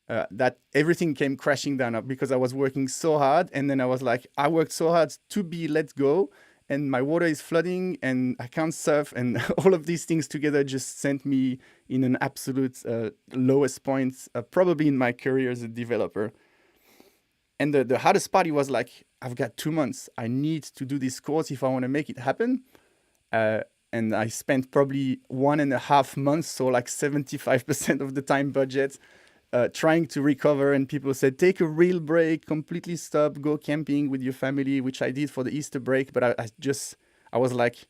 that everything came crashing down because I was working so hard. And then I was like, I worked so hard to be let go and my water is flooding and I can't surf. And all of these things together just sent me in an absolute lowest point, probably in my career as a developer. And the hardest part was like, I've got 2 months. I need to do this course if I want to make it happen. And I spent probably 1.5 months, so like 75% of the time budget, trying to recover. And people said, take a real break, completely stop, go camping with your family, which I did for the Easter break. But I was like,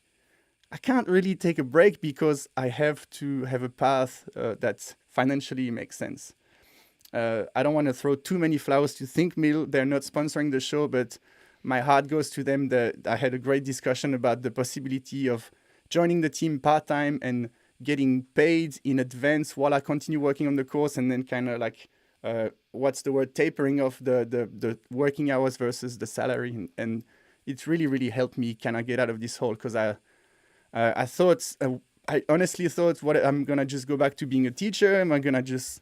I can't really take a break because I have to have a path that financially makes sense. I don't want to throw too many flowers to Think Mill. They're not sponsoring the show, but my heart goes to them. I had a great discussion about the possibility of joining the team part-time and getting paid in advance while I continue working on the course, and then kind of like, what's the word, tapering off the working hours versus the salary. And it's really, really helped me kind of get out of this hole because I honestly thought, what, I'm going to just go back to being a teacher? Am I going to just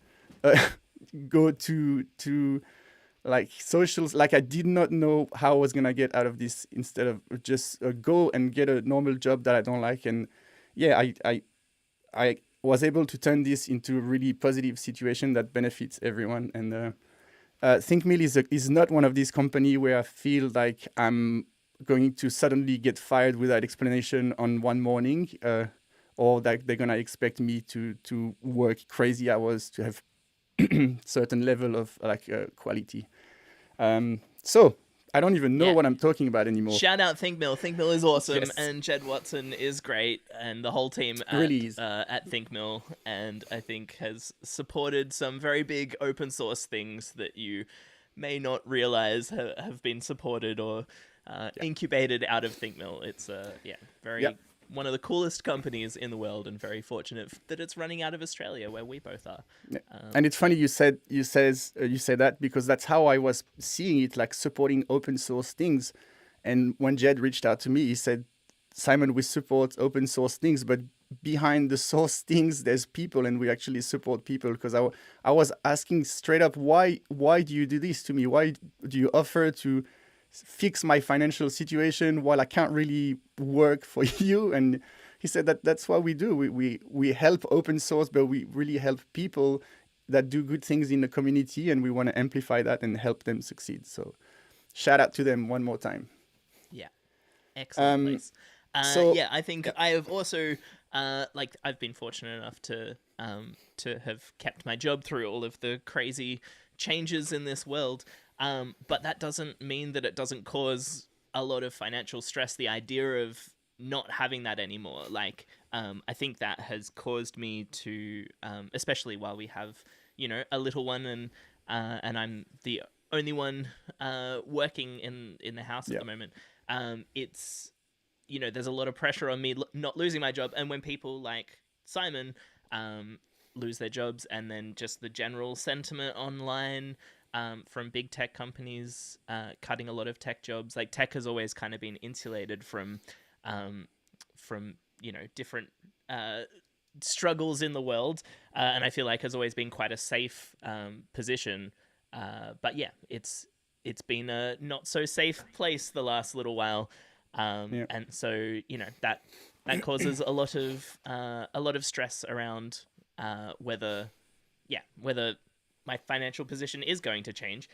go to like socials? Like I did not know how I was going to get out of this instead of just go and get a normal job that I don't like. And yeah, I was able to turn this into a really positive situation that benefits everyone. And ThinkMill is not one of these companies where I feel like I'm going to suddenly get fired without explanation on one morning, or that they're gonna expect me to work crazy hours to have certain level of like quality. So I don't even know Yeah. what I'm talking about anymore. Shout out ThinkMill. ThinkMill is awesome, Yes, and Jed Watson is great, and the whole team really is. at ThinkMill, and I think has supported some very big open source things that you may not realize have been supported or incubated out of ThinkMill. It's very Yep. one of the coolest companies in the world, and very fortunate that it's running out of Australia, where we both are. Yeah. And it's funny you said that, because that's how I was seeing it, like supporting open source things. And when Jed reached out to me, he said, "Simon, we support open source things, but behind the source things, there's people, and we actually support people." Because I was asking straight up, why do you do this to me? Why do you offer to fix my financial situation while I can't really work for you? And he said that's what we do. We help open source, but we really help people that do good things in the community, and we want to amplify that and help them succeed. So shout out to them one more time. Yeah, excellent place. so- Yeah, I think I have also I've been fortunate enough to have kept my job through all of the crazy changes in this world. But that doesn't mean that it doesn't cause a lot of financial stress. The idea of not having that anymore, I think that has caused me to, especially while we have, a little one, and I'm the only one working in the house at the moment. It's there's a lot of pressure on me not losing my job, and when people like Simon lose their jobs, and then just the general sentiment online from big tech companies cutting a lot of tech jobs. Like, tech has always kind of been insulated from different struggles in the world, and I feel like has always been quite a safe position. But yeah, it's been a not so safe place the last little while, and so that causes a lot of stress around whether my financial position is going to change,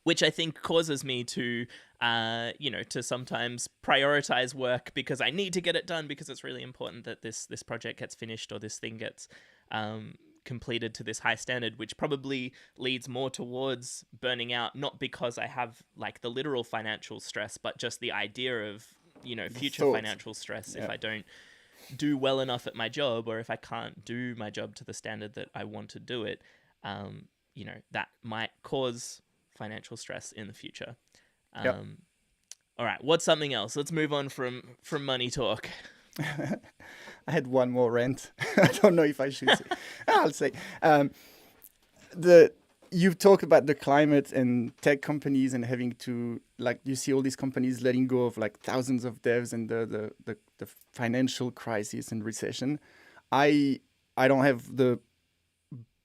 which I think causes me to, to sometimes prioritize work because I need to get it done, because it's really important that this project gets finished, or this thing gets completed to this high standard, which probably leads more towards burning out, not because I have like the literal financial stress, but just the idea of, future financial stress if I don't do well enough at my job, or if I can't do my job to the standard that I want to do it, that might cause financial stress in the future. All right, what's something else? Let's move on from money talk. I had one more rant. I don't know if I should say. I'll say. You've talked about the climate and tech companies, and having to, like, you see all these companies letting go of like thousands of devs, and the financial crisis and recession. I don't have the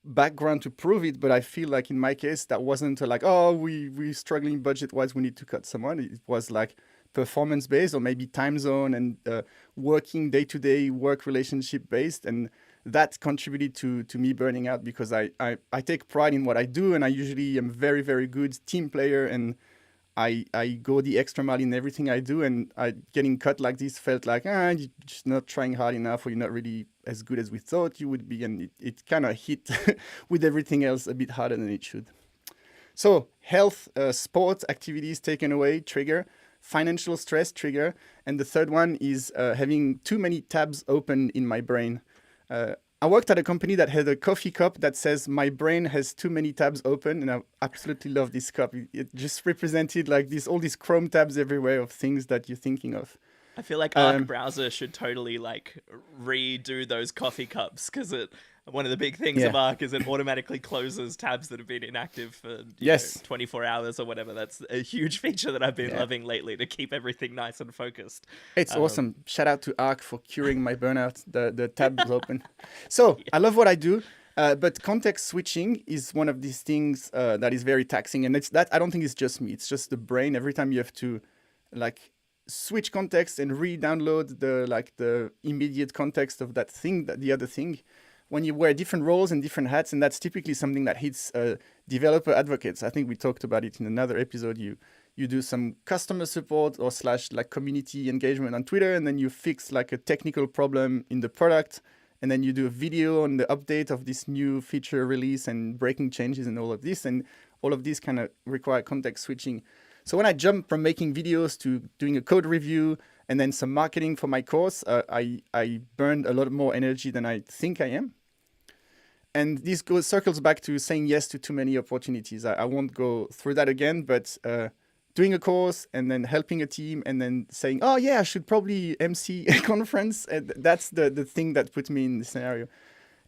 background to prove it, but I feel like in my case that wasn't like, oh, we're struggling budget wise, we need to cut someone. It was like performance based, or maybe time zone and working day-to-day work relationship based, and that contributed to me burning out, because I take pride in what I do, and I usually am very, very good team player, and I go the extra mile in everything I do, and getting cut like this felt like, you're just not trying hard enough, or you're not really as good as we thought you would be, and it kind of hit with everything else a bit harder than it should. So health, sports, activities taken away, trigger. Financial stress, trigger. And the third one is having too many tabs open in my brain. I worked at a company that had a coffee cup that says, "My brain has too many tabs open," and I absolutely love this cup. It just represented like all these Chrome tabs everywhere of things that you're thinking of. I feel like Arc Browser should totally like redo those coffee cups, because one of the big things of Arc is it automatically closes tabs that have been inactive for 24 hours or whatever. That's a huge feature that I've been loving lately, to keep everything nice and focused. It's awesome. Shout out to Arc for curing my burnout. The tabs open. So I love what I do. But context switching is one of these things that is very taxing, and it's that I don't think it's just me. It's just the brain. Every time you have to like switch context and re-download the immediate context of that thing, the other thing, when you wear different roles and different hats, and that's typically something that hits developer advocates. I think we talked about it in another episode. you do some customer support or slash like community engagement on Twitter, and then you fix like a technical problem in the product, and then you do a video on the update of this new feature release and breaking changes and all of this, and all of these kind of require context switching. So when I jumped from making videos to doing a code review and then some marketing for my course, I burned a lot more energy than I think I am. And this circles back to saying yes to too many opportunities. I won't go through that again, but doing a course and then helping a team and then saying, oh yeah, I should probably MC a conference. And that's the thing that put me in this scenario.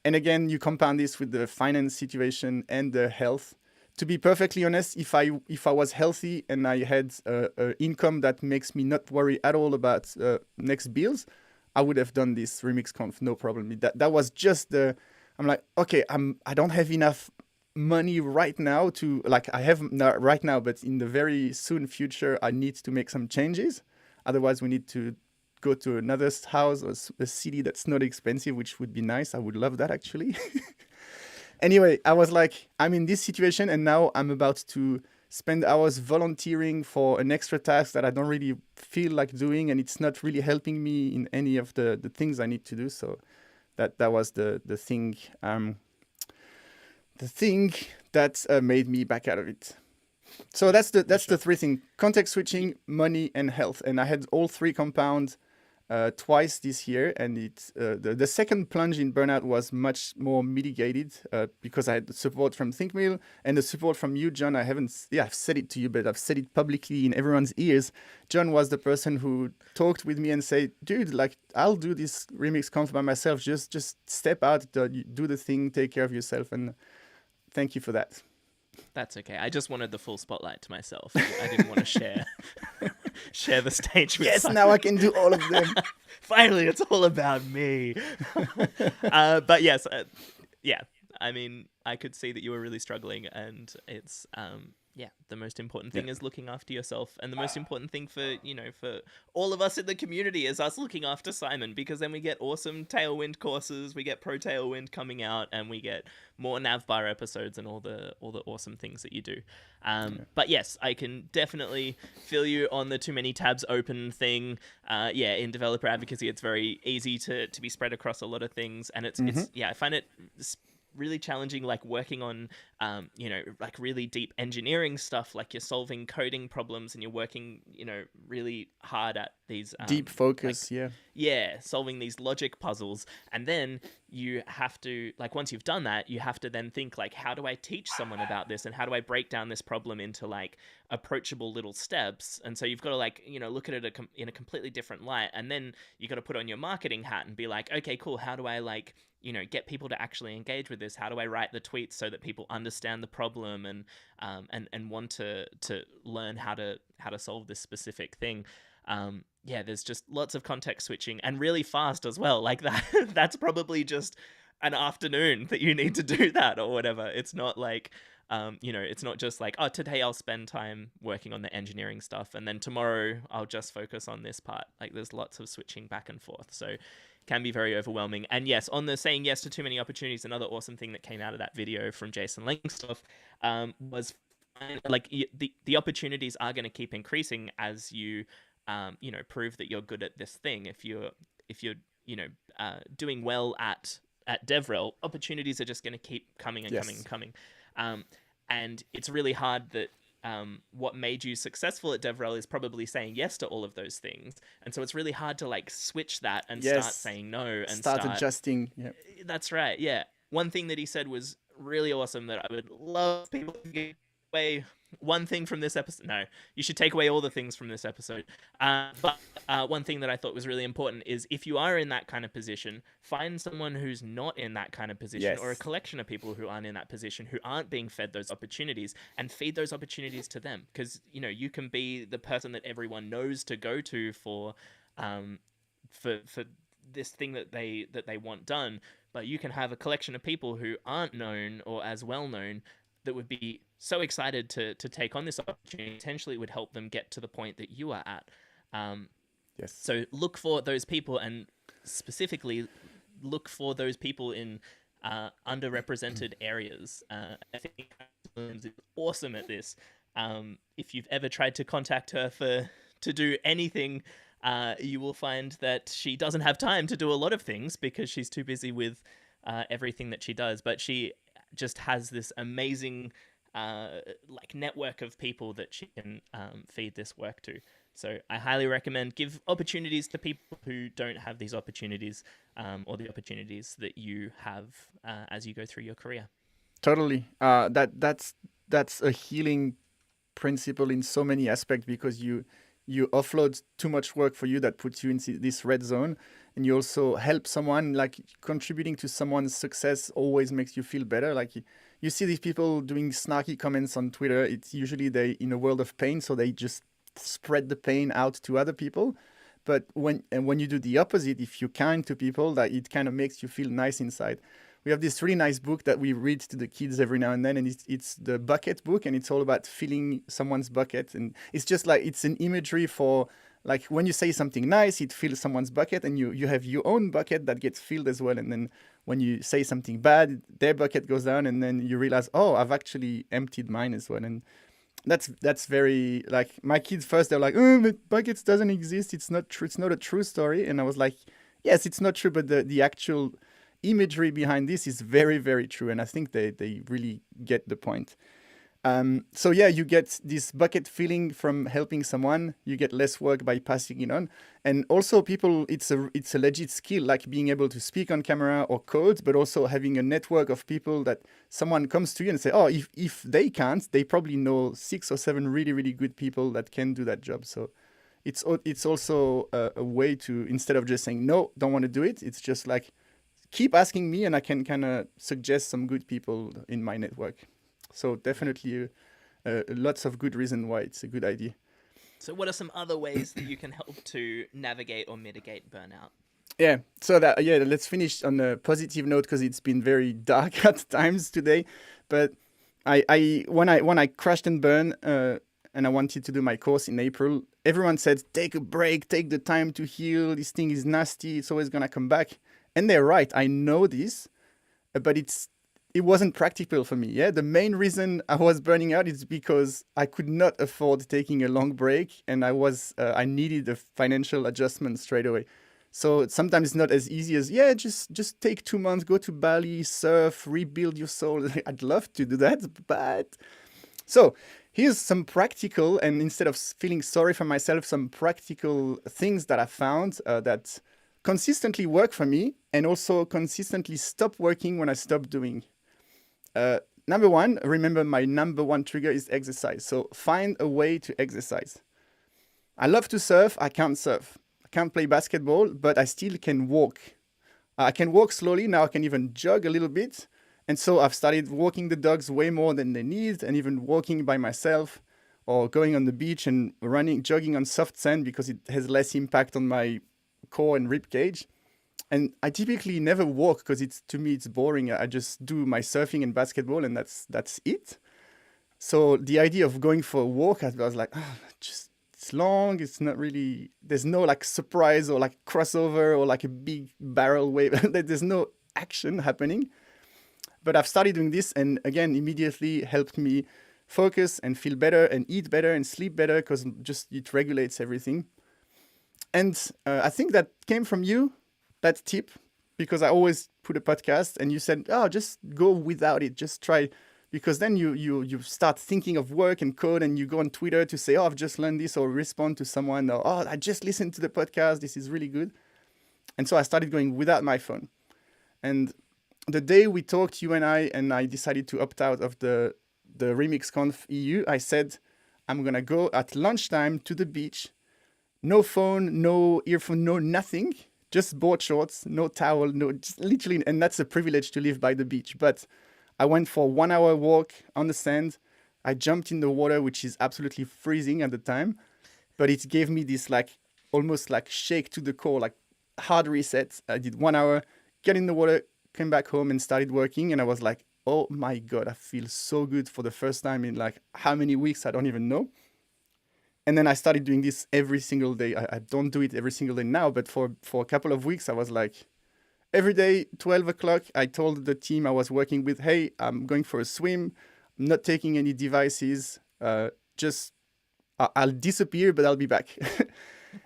And again, you compound this with the finance situation and the health. To be perfectly honest, if I was healthy and I had an income that makes me not worry at all about next bills, I would have done this Remix Conf, no problem. That was just I'm like, okay, I don't have enough money right now to, like, I have not right now, but in the very soon future, I need to make some changes. Otherwise, we need to go to another house or a city that's not expensive, which would be nice. I would love that, actually. Anyway, I was like, I'm in this situation, and now I'm about to spend hours volunteering for an extra task that I don't really feel like doing, and it's not really helping me in any of the things I need to do. So that was the thing that made me back out of it. So that's the three things: context switching, money, and health. And I had all three compound twice this year, and the second plunge in burnout was much more mitigated because I had the support from ThinkMill and the support from you, John. I've said it to you, but I've said it publicly in everyone's ears. John was the person who talked with me and said, dude, like, I'll do this Remix Conf by myself. Just step out, do the thing, take care of yourself, and thank you for that. That's okay. I just wanted the full spotlight to myself. I didn't want to share the stage with Yes, Simon. now I can do all of them. Finally, it's all about me. But yes, yeah. I mean, I could see that you were really struggling, and it's the most important thing is looking after yourself, and the most important thing for all of us in the community is us looking after Simon, because then we get awesome Tailwind courses, we get Pro Tailwind coming out, and we get more Navbar episodes and all the awesome things that you do. But yes, I can definitely feel you on the too many tabs open thing. In developer advocacy, it's very easy to be spread across a lot of things, and it's I find it really challenging, like working on like really deep engineering stuff, like you're solving coding problems and you're working really hard at these deep focus, solving these logic puzzles, and then you have to, like, once you've done that, you have to then think, like, how do I teach someone about this, and how do I break down this problem into like approachable little steps? And so you've got to, like, look at it in a completely different light, and then you got to put on your marketing hat and be like, okay, cool, how do I, like, get people to actually engage with this? How do I write the tweets so that people understand the problem and want to learn how to solve this specific thing? There's just lots of context switching, and really fast as well. Like that, that's probably just an afternoon that you need to do that or whatever. It's not like, it's not just like, oh, today I'll spend time working on the engineering stuff, and then tomorrow I'll just focus on this part. Like, there's lots of switching back and forth. So can be very overwhelming. And yes, on the saying yes to too many opportunities, another awesome thing that came out of that video from Jason Langstoff was, like, the opportunities are going to keep increasing as you prove that you're good at this thing. If you're doing well at DevRel, opportunities are just going to keep coming and coming and coming. And it's really hard that what made you successful at DevRel is probably saying yes to all of those things, and so it's really hard to, like, switch that and start saying no and start adjusting. Yep. That's right. Yeah. One thing that he said was really awesome that I would love people to get away. One thing from this episode, no, you should take away all the things from this episode. But one thing that I thought was really important is, if you are in that kind of position, find someone who's not in that kind of position, or a collection of people who aren't in that position, who aren't being fed those opportunities, and feed those opportunities to them. Because, you can be the person that everyone knows to go to for this thing that they want done, but you can have a collection of people who aren't known or as well known that would be so excited to take on this opportunity. Potentially would help them get to the point that you are at. So look for those people, and specifically look for those people in underrepresented areas. I think is awesome at this. If you've ever tried to contact her to do anything, you will find that she doesn't have time to do a lot of things because she's too busy with everything that she does. But she just has this amazing like network of people that she can feed this work to. So I highly recommend give opportunities to people who don't have these opportunities, or the opportunities that you have as you go through your career. Totally. That's a healing principle in so many aspects, because you offload too much work for you that puts you in this red zone, and you also help someone. Like contributing to someone's success always makes you feel better. Like you see these people doing snarky comments on Twitter. It's usually they in a world of pain, so they just spread the pain out to other people. But when you do the opposite, if you're kind to people, that it kind of makes you feel nice inside. We have this really nice book that we read to the kids every now and then, and it's the bucket book, and it's all about filling someone's bucket. And it's just like it's an imagery for, like, when you say something nice, it fills someone's bucket, and you have your own bucket that gets filled as well. And then when you say something bad, their bucket goes down, and then you realize, oh, I've actually emptied mine as well. And that's very, like, my kids first, they're like, oh, but buckets doesn't exist, it's not true, it's not a true story. And I was like, yes, it's not true, but the actual imagery behind this is very, very true. And I think they really get the point. So yeah, you get this bucket filling from helping someone. You get less work by passing it on. And also people, it's a legit skill, like being able to speak on camera or code, but also having a network of people that someone comes to you and say, oh, if they can't, they probably know 6 or 7 really, really good people that can do that job. So it's also a way to, instead of just saying, no, don't want to do it, it's just like, keep asking me and I can kind of suggest some good people in my network. So definitely lots of good reason why it's a good idea. So what are some other ways that you can help to navigate or mitigate burnout? Yeah, so let's finish on a positive note, because it's been very dark at times today. But when I crashed and burned and I wanted to do my course in April, everyone said, take a break, take the time to heal. This thing is nasty. It's always going to come back. And they're right. I know this, but it wasn't practical for me. Yeah, the main reason I was burning out is because I could not afford taking a long break, and I needed a financial adjustment straight away. So sometimes it's not as easy as, yeah, just take 2 months, go to Bali, surf, rebuild your soul. I'd love to do that, but so here's some practical, and instead of feeling sorry for myself, some practical things that I found that consistently work for me, and also consistently stop working when I stop doing. Number one, remember my number one trigger is exercise. So find a way to exercise. I love to surf. I can't surf. I can't play basketball, but I still can walk. I can walk slowly. Now I can even jog a little bit. And so I've started walking the dogs way more than they need, and even walking by myself, or going on the beach and jogging on soft sand, because it has less impact on my core and rib cage. And I typically never walk because to me it's boring. I just do my surfing and basketball, and that's it. So the idea of going for a walk, I was like, it's long. It's not really. There's no like surprise or like crossover or like a big barrel wave. There's no action happening. But I've started doing this, and again, immediately helped me focus and feel better and eat better and sleep better, because just it regulates everything. And I think that came from you, that tip, because I always put a podcast, and you said, oh, just go without it, just try, because then you start thinking of work and code, and you go on Twitter to say, oh, I've just learned this, or respond to someone, or oh, I just listened to the podcast, this is really good. And so I started going without my phone. And the day we talked, you and I decided to opt out of the RemixConf EU, I said, I'm gonna go at lunchtime to the beach, no phone, no earphone, no nothing, just board shorts, no towel, no, just literally, and that's a privilege to live by the beach. But I went for a 1 hour walk on the sand. I jumped in the water, which is absolutely freezing at the time, but it gave me this like almost like shake to the core, like hard reset. I did 1 hour, get in the water, came back home and started working. And I was like, oh my God, I feel so good for the first time in like how many weeks, I don't even know. And then I started doing this every single day. I don't do it every single day now, but for a couple of weeks, I was like, every day, 12 o'clock, I told the team I was working with, hey, I'm going for a swim. I'm not taking any devices. just I'll disappear, but I'll be back.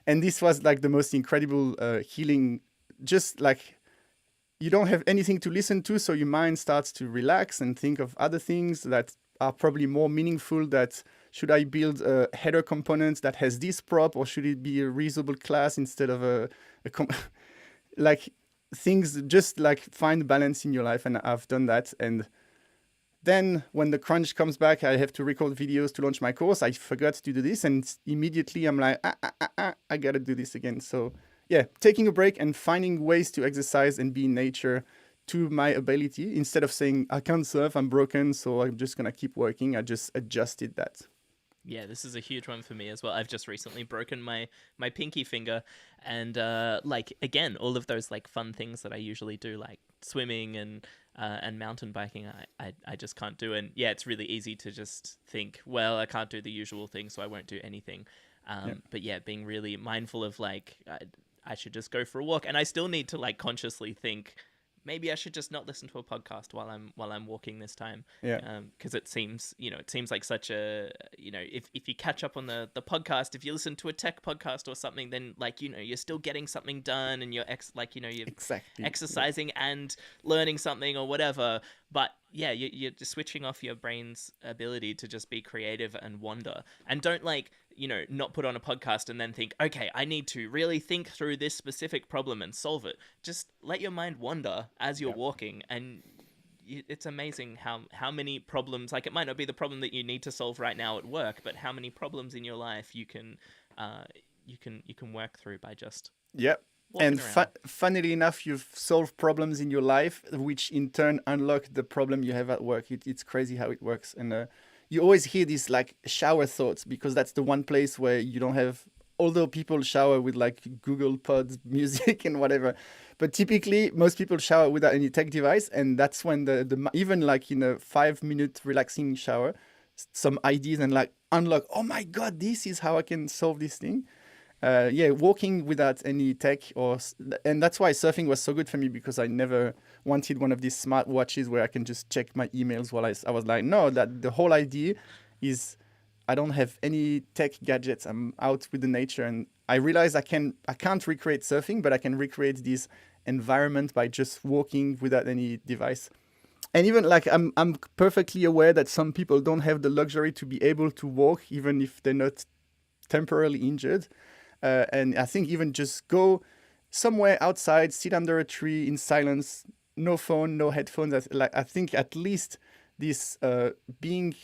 And this was like the most incredible healing. Just like you don't have anything to listen to, so your mind starts to relax and think of other things that are probably more meaningful. That should I build a header component that has this prop, or should it be a reusable class instead of like things, just like find balance in your life. And I've done that. And then when the crunch comes back, I have to record videos to launch my course. I forgot to do this, and immediately I'm like, I gotta do this again. So yeah, taking a break and finding ways to exercise and be in nature to my ability, instead of saying I can't surf, I'm broken, so I'm just gonna keep working. I just adjusted that. Yeah, this is a huge one for me as well. I've just recently broken my pinky finger, and like again, all of those like fun things that I usually do, like swimming and mountain biking, I just can't do. And yeah, it's really easy to just think, well, I can't do the usual thing, so I won't do anything. But yeah, being really mindful of like I should just go for a walk, and I still need to like consciously think, maybe I should just not listen to a podcast while I'm walking this time. Yeah. Because it seems like such a, if you catch up on the podcast, if you listen to a tech podcast or something, then like, you're still getting something done, and you're you're Exactly. exercising and learning something or whatever. But yeah, you're just switching off your brain's ability to just be creative and wander. And don't like, not put on a podcast and then think, okay, I need to really think through this specific problem and solve it. Just let your mind wander as you're walking, and it's amazing how many problems, like it might not be the problem that you need to solve right now at work, but how many problems in your life you can work through by just Yep. And funnily enough, you've solved problems in your life, which in turn unlock the problem you have at work. It's crazy how it works. And you always hear these like shower thoughts, because that's the one place where you don't have, although people shower with like Google Pods music and whatever. But typically most people shower without any tech device. And that's when the even like in a 5-minute relaxing shower, some ideas and like unlock, oh my God, this is how I can solve this thing. Walking without any tech, and that's why surfing was so good for me, because I never wanted one of these smart watches where I can just check my emails while I was like, no, that the whole idea is I don't have any tech gadgets. I'm out with the nature, and I realized I can't recreate surfing, but I can recreate this environment by just walking without any device. And even like I'm perfectly aware that some people don't have the luxury to be able to walk, even if they're not temporarily injured. And I think even just go somewhere outside, sit under a tree in silence, no phone, no headphones. I think at least this being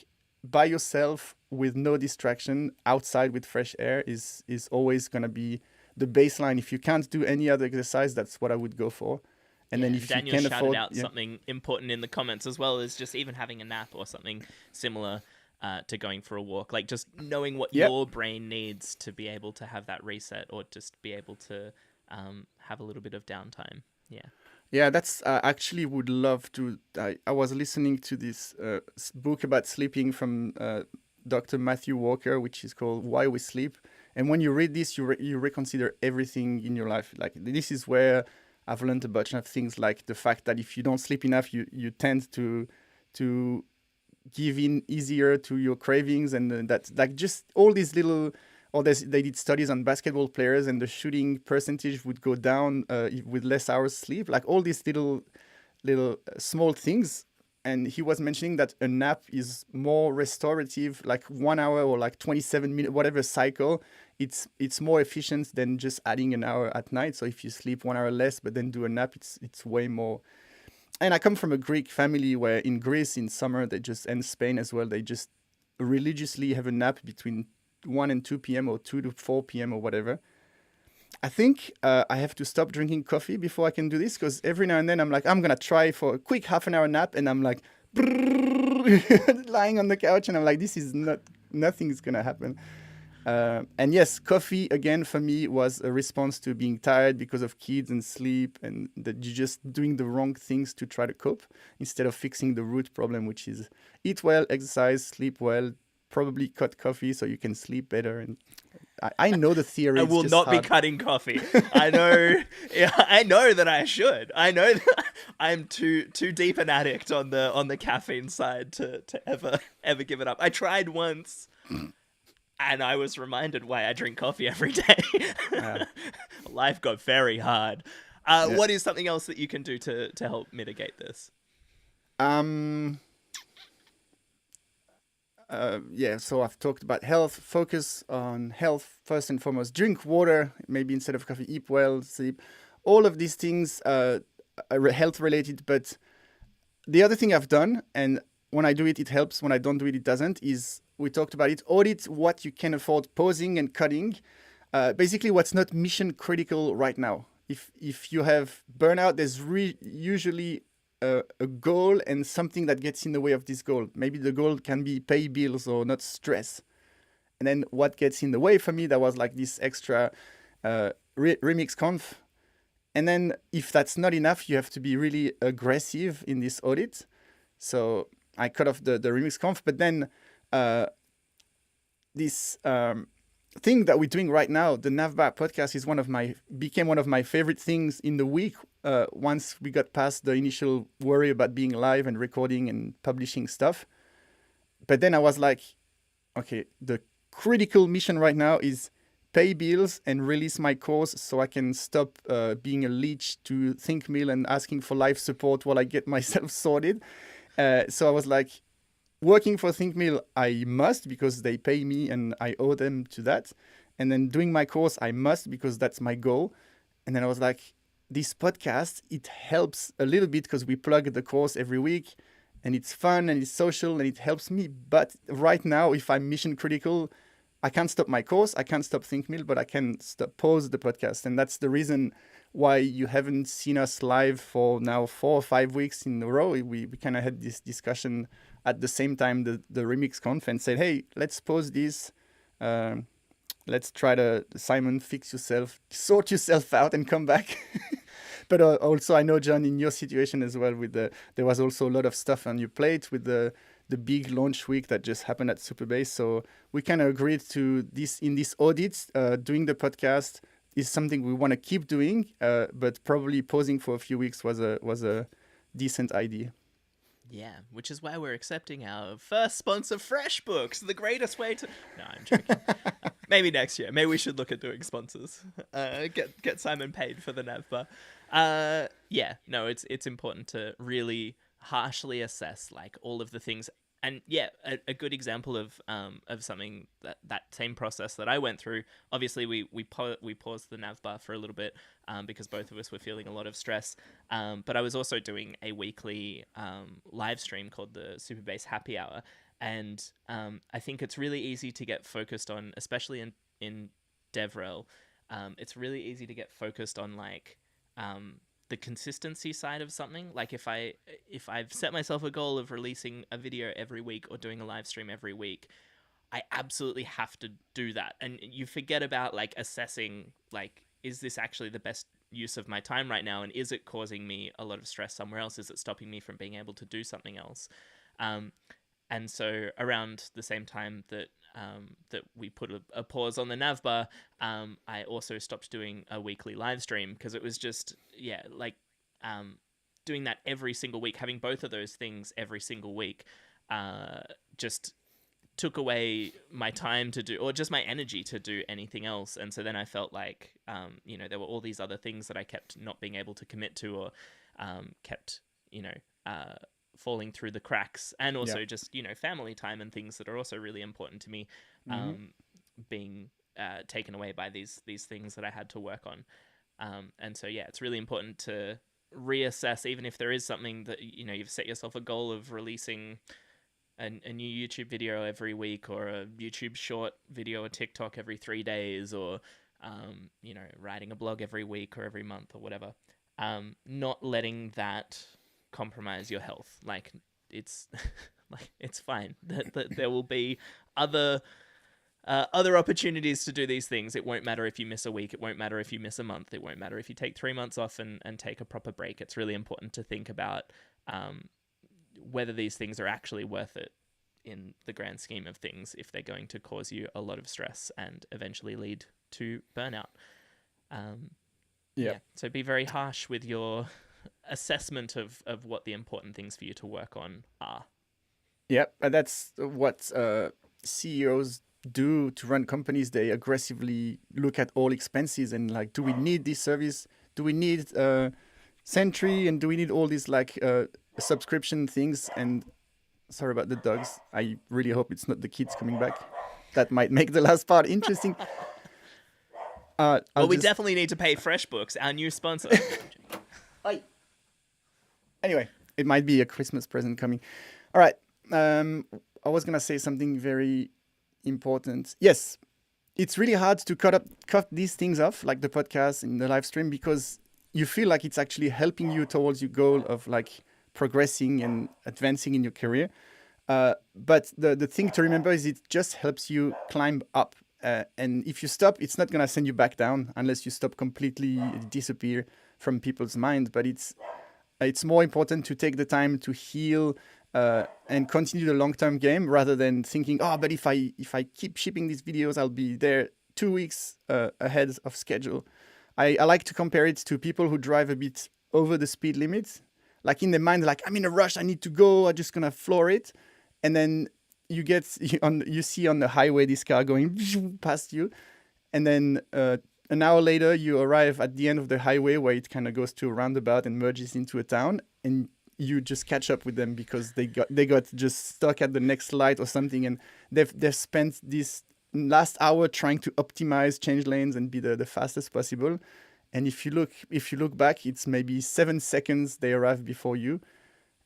by yourself with no distraction outside with fresh air is always going to be the baseline. If you can't do any other exercise, that's what I would go for. And then if Daniel you can shouted afford out something important in the comments, as well as just even having a nap or something similar to going for a walk, like just knowing what your brain needs to be able to have that reset, or just be able to have a little bit of downtime. Yeah, that's actually would love to. I was listening to this book about sleeping from Dr. Matthew Walker, which is called Why We Sleep. And when you read this, you reconsider everything in your life. Like this is where I've learned a bunch of things, like the fact that if you don't sleep enough, you tend to give in easier to your cravings, and that's like just all these little. Or they did studies on basketball players, and the shooting percentage would go down with less hours sleep. Like all these little small things. And he was mentioning that a nap is more restorative, like 1 hour or like 27 minutes, whatever cycle. It's more efficient than just adding an hour at night. So if you sleep 1 hour less, but then do a nap, it's way more. And I come from a Greek family where in Greece in summer and Spain as well, they just religiously have a nap between 1 and 2 p.m. or 2 to 4 p.m. or whatever. I think I have to stop drinking coffee before I can do this, because every now and then I'm like, I'm going to try for a quick half an hour nap, and I'm like lying on the couch, and I'm like, this is nothing's going to happen. And yes, coffee, again, for me was a response to being tired because of kids and sleep, and that you're just doing the wrong things to try to cope instead of fixing the root problem, which is eat well, exercise, sleep well, probably cut coffee so you can sleep better. And I know the theory. I will not be cutting coffee. I know. Yeah, I know that I should. I know that I'm too deep an addict on the caffeine side to ever give it up. I tried once, And I was reminded why I drink coffee every day. Uh, Life got very hard. yeah. What is something else that you can do to help mitigate this? Um. Yeah. So I've talked about health. Focus on health first and foremost. Drink water. Maybe instead of coffee, eat well, sleep. All of these things are health related. But the other thing I've done, and when I do it, it helps. When I don't do it, it doesn't. Is we talked about it. Audit what you can afford pausing and cutting. Basically, what's not mission critical right now. If you have burnout, there's usually a goal and something that gets in the way of this goal. Maybe the goal can be pay bills or not stress. And then what gets in the way for me, that was like this extra remix conf. And then if that's not enough, you have to be really aggressive in this audit. So I cut off the remix conf, but then uh, this thing that we're doing right now, the Navbar podcast, is became one of my favorite things in the week. Once we got past the initial worry about being live and recording and publishing stuff, but then I was like, okay, the critical mission right now is pay bills and release my course so I can stop being a leech to ThinkMill and asking for life support while I get myself sorted. So I was like, working for ThinkMill, I must because they pay me and I owe them to that. And then doing my course, I must because that's my goal. And then I was like, this podcast, it helps a little bit because we plug the course every week and it's fun and it's social and it helps me. But right now, if I'm mission critical, I can't stop my course, I can't stop ThinkMill, but I can pause the podcast. And that's the reason why you haven't seen us live for now 4 or 5 weeks in a row. We kind of had this discussion at the same time, the Remix Conf, and said, hey, let's pause this. Let's try to, Simon, fix yourself, sort yourself out and come back. But also, I know, John, in your situation as well, there was also a lot of stuff on your plate with the big launch week that just happened at Superbase. So we kind of agreed to this in this audit. Doing the podcast is something we want to keep doing, but probably pausing for a few weeks was a decent idea. Yeah, which is why we're accepting our first sponsor, FreshBooks, the greatest way to... No, I'm joking. Maybe next year. Maybe we should look at doing sponsors. Get Simon paid for the Navbar. Yeah, no, it's important to really harshly assess like all of the things. And yeah, a good example of something that same process that I went through. Obviously, we paused the Navbar for a little bit because both of us were feeling a lot of stress. But I was also doing a weekly live stream called the Superbase Happy Hour, and I think it's really easy to get focused on, especially in DevRel. It's really easy to get focused on like the consistency side of something. Like if I've set myself a goal of releasing a video every week or doing a live stream every week, I absolutely have to do that. And you forget about like assessing, like, is this actually the best use of my time right now? And is it causing me a lot of stress somewhere else? Is it stopping me from being able to do something else? And so around the same time that we put a pause on the Navbar, I also stopped doing a weekly live stream because it was just, yeah, like doing that every single week, having both of those things every single week, just took away my time to do, or just my energy to do anything else. And so then I felt like, there were all these other things that I kept not being able to commit to, or kept, falling through the cracks, and also just family time and things that are also really important to me, being taken away by these things that I had to work on. And so yeah, it's really important to reassess, even if there is something that you've set yourself a goal of releasing a new YouTube video every week, or a YouTube short video or TikTok every 3 days, or writing a blog every week or every month or whatever. Not letting that compromise your health. Like it's like it's fine that there will be other opportunities to do these things. It won't matter if you miss a week, it won't matter if you miss a month, it won't matter if you take 3 months off and take a proper break. It's really important to think about whether these things are actually worth it in the grand scheme of things, if they're going to cause you a lot of stress and eventually lead to burnout. So be very harsh with your assessment of what the important things for you to work on are. Yep, and that's what CEOs do to run companies, they aggressively look at all expenses and like, do we need this service? Do we need Sentry? And do we need all these like subscription things? And sorry about the dogs. I really hope it's not the kids coming back. That might make the last part interesting. Well, we definitely need to pay FreshBooks, our new sponsor. Anyway, it might be a Christmas present coming. All right. I was gonna say something very important. Yes, it's really hard to cut these things off, like the podcast and the live stream, because you feel like it's actually helping you towards your goal of like progressing and advancing in your career. But the thing to remember is it just helps you climb up. And if you stop, it's not gonna send you back down unless you stop completely, disappear from people's mind. But it's more important to take the time to heal and continue the long-term game rather than thinking, oh, but if I keep shipping these videos, I'll be there 2 weeks ahead of schedule. I like to compare it to people who drive a bit over the speed limit. Like in their mind, like, I'm in a rush, I need to go, I'm just gonna floor it. And then you see on the highway this car going past you. And then an hour later, you arrive at the end of the highway where it kind of goes to a roundabout and merges into a town. And you just catch up with them because they got just stuck at the next light or something, and they've spent this last hour trying to optimize, change lanes, and be the fastest possible. And if you look back, it's maybe 7 seconds they arrive before you.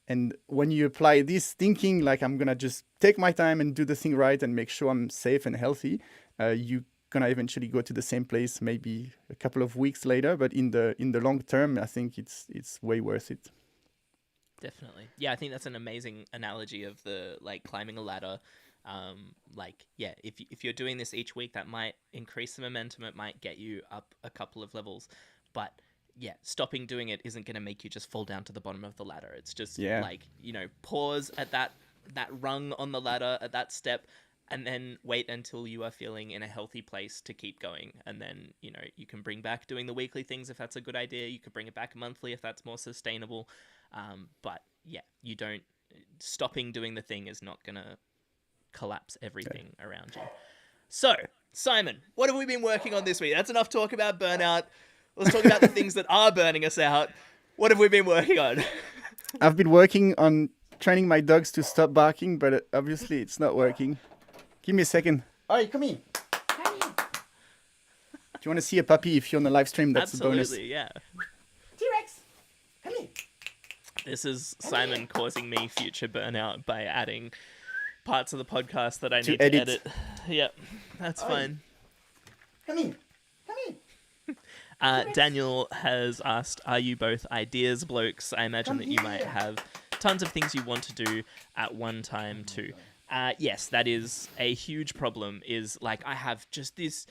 And when you apply this thinking, like, I'm gonna just take my time and do the thing right and make sure I'm safe and healthy, you gonna eventually go to the same place maybe a couple of weeks later. But in the long term, I think it's way worth it. Definitely. Yeah, I think that's an amazing analogy of the like climbing a ladder. If you're doing this each week, that might increase the momentum. It might get you up a couple of levels, but yeah, stopping doing it isn't going to make you just fall down to the bottom of the ladder. It's just pause at that rung on the ladder, at that step, and then wait until you are feeling in a healthy place to keep going. And then, you can bring back doing the weekly things if that's a good idea. You could bring it back monthly if that's more sustainable. But yeah, stopping doing the thing is not going to collapse everything around you. So, Simon, what have we been working on this week? That's enough talk about burnout. Let's talk about the things that are burning us out. What have we been working on? I've been working on training my dogs to stop barking, but obviously it's not working. Give me a second. All right, come in. Come in. Do you want to see a puppy if you're on the live stream? That's Absolutely, a bonus. Yeah. T-Rex, come in. This is Simon causing me future burnout by adding parts of the podcast that I need to edit. Yep, that's fine. Come in. Come in. Daniel has asked, are you both ideas blokes? I imagine that you might have tons of things you want to do at one time too. Yes, that is a huge problem, is like I have just this,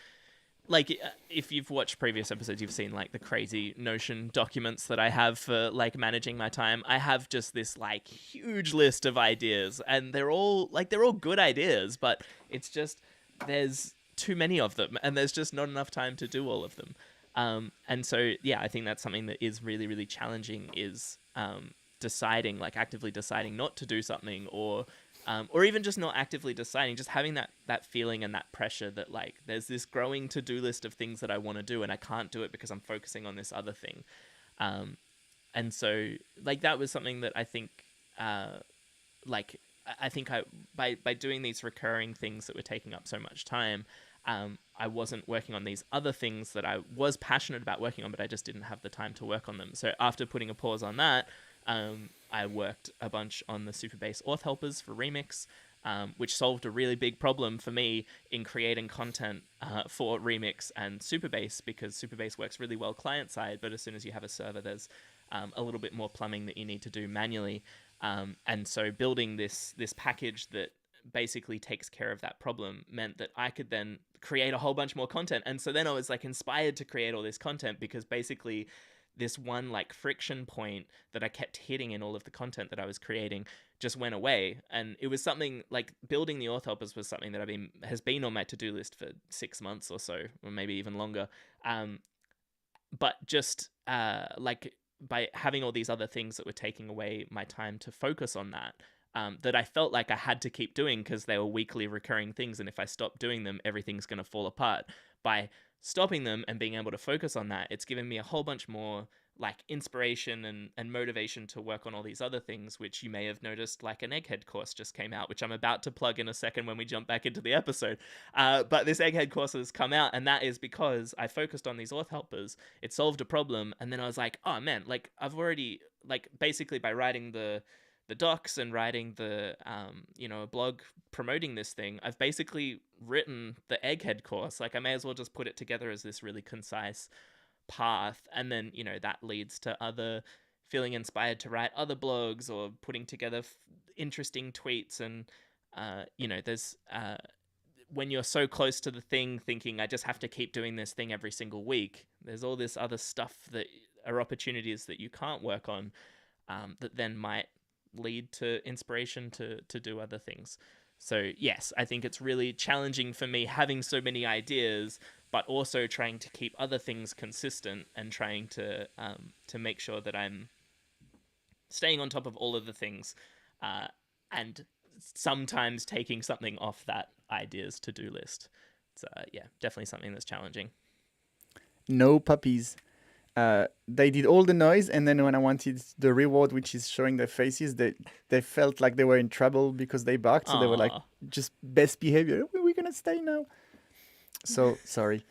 like if you've watched previous episodes, you've seen like the crazy Notion documents that I have for like managing my time. I have just this like huge list of ideas, and they're all good ideas, but it's just there's too many of them and there's just not enough time to do all of them. And so, yeah, I think that's something that is really, really challenging, is actively deciding not to do something, or even just not actively deciding, just having that feeling and that pressure that like there's this growing to-do list of things that I want to do and I can't do it because I'm focusing on this other thing. And so like that was something that I think by doing these recurring things that were taking up so much time, I wasn't working on these other things that I was passionate about working on, but I just didn't have the time to work on them. So after putting a pause on that, I worked a bunch on the Superbase auth helpers for Remix, which solved a really big problem for me in creating content for Remix and Superbase, because Superbase works really well client-side, but as soon as you have a server, there's a little bit more plumbing that you need to do manually. And so building this package that basically takes care of that problem meant that I could then create a whole bunch more content. And so then I was like inspired to create all this content, because basically this one like friction point that I kept hitting in all of the content that I was creating just went away. And it was something like building the auth helpers was something that has been on my to-do list for 6 months or so, or maybe even longer. But just like by having all these other things that were taking away my time to focus on that, that I felt like I had to keep doing because they were weekly recurring things. And if I stop doing them, everything's going to fall apart. By stopping them and being able to focus on that, it's given me a whole bunch more like inspiration and motivation to work on all these other things, which you may have noticed, like an egghead course just came out, which I'm about to plug in a second when we jump back into the episode. But this egghead course has come out, and that is because I focused on these auth helpers. It solved a problem, and then I was like, oh man, like I've already, like, basically by writing the docs and writing the a blog promoting this thing, I've basically written the egghead course. Like I may as well just put it together as this really concise path, and then that leads to other feeling inspired to write other blogs or putting together interesting tweets. And there's when you're so close to the thing thinking I just have to keep doing this thing every single week, there's all this other stuff that are opportunities that you can't work on, that then might lead to inspiration to do other things. So yes, I think it's really challenging for me having so many ideas, but also trying to keep other things consistent and trying to make sure that I'm staying on top of all of the things, and sometimes taking something off that ideas to-do list. So yeah, definitely something that's challenging. No puppies. They did all the noise, and then when I wanted the reward, which is showing their faces, they felt like they were in trouble because they barked. So they were like, just best behavior. We're going to stay now. So sorry.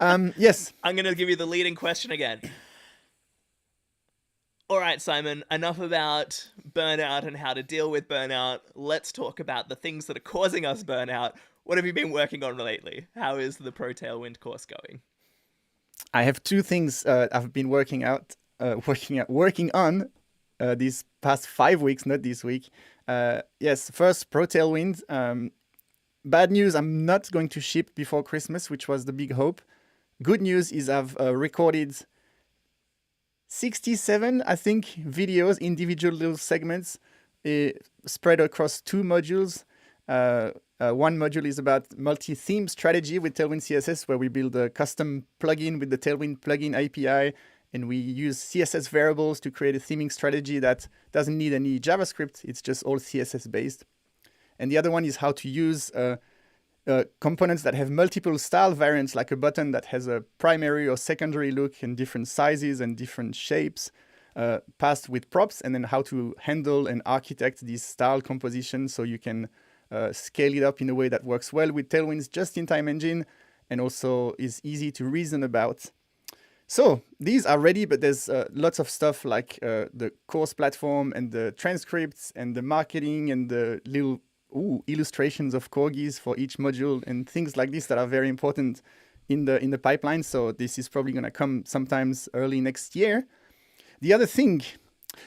Yes. I'm going to give you the leading question again. All right, Simon, enough about burnout and how to deal with burnout. Let's talk about the things that are causing us burnout. What have you been working on lately? How is the Pro Tailwind course going? I have two things I've been working on these past 5 weeks, not this week. Yes, first, Pro Tailwind. Bad news, I'm not going to ship before Christmas, which was the big hope. Good news is I've recorded 67, I think, videos, individual little segments, spread across 2 modules. One module is about multi-theme strategy with Tailwind CSS, where we build a custom plugin with the Tailwind plugin API, and we use CSS variables to create a theming strategy that doesn't need any JavaScript. It's just all CSS based. And the other one is how to use components that have multiple style variants, like a button that has a primary or secondary look in different sizes and different shapes, passed with props, and then how to handle and architect these style compositions so you can scale it up in a way that works well with Tailwind's just-in-time engine and also is easy to reason about. So these are ready, but there's lots of stuff like the course platform and the transcripts and the marketing and the little illustrations of corgis for each module and things like this that are very important in the pipeline. So this is probably going to come sometimes early next year. The other thing,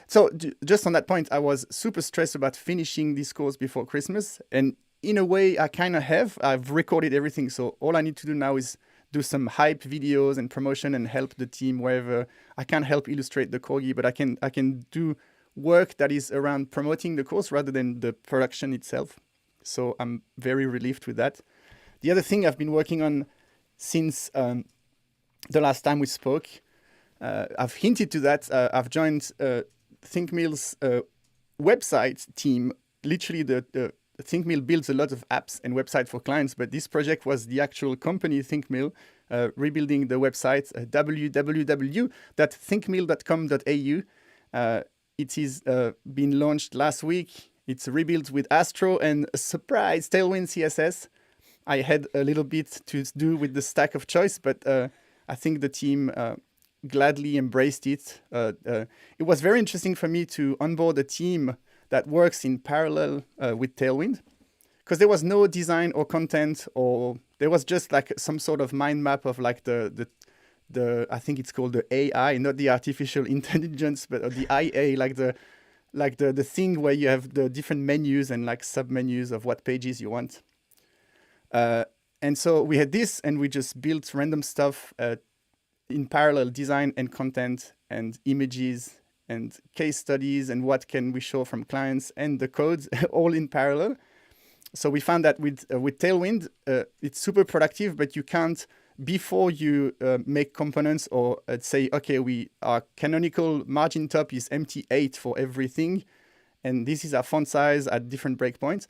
so just on that point, I was super stressed about finishing this course before Christmas. And in a way, I kind of have. I've recorded everything. So all I need to do now is do some hype videos and promotion and help the team wherever I can help illustrate the corgi, but I can do work that is around promoting the course rather than the production itself. So I'm very relieved with that. The other thing I've been working on since the last time we spoke, I've hinted to that. I've joined ThinkMill's website team. Literally, the ThinkMill builds a lot of apps and websites for clients, but this project was the actual company ThinkMill rebuilding the website www.thinkmill.com.au. It is been launched last week. It's rebuilt with Astro and a surprise Tailwind CSS. I had a little bit to do with the stack of choice, but I think the team gladly embraced it. It was very interesting for me to onboard a team that works in parallel with Tailwind, because there was no design or content, or there was just like some sort of mind map of like the I think it's called the AI, not the artificial intelligence, but the IA, like the thing where you have the different menus and like sub menus of what pages you want. And so we had this, and we just built random stuff in parallel, design and content and images and case studies and what can we show from clients and the codes all in parallel. So we found that with Tailwind, it's super productive, but you can't, before you make components or say, okay, our canonical margin top is empty 8 for everything, and this is our font size at different breakpoints.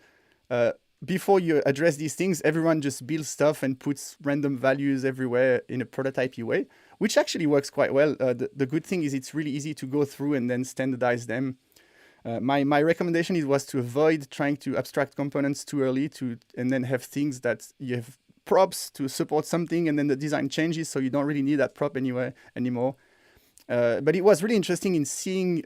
Uh, Before you address these things, everyone just builds stuff and puts random values everywhere in a prototypey way, which actually works quite well. The good thing is it's really easy to go through and then standardize them. My recommendation was to avoid trying to abstract components too early and then have things that you have props to support something and then the design changes, so you don't really need that prop anymore. But it was really interesting in seeing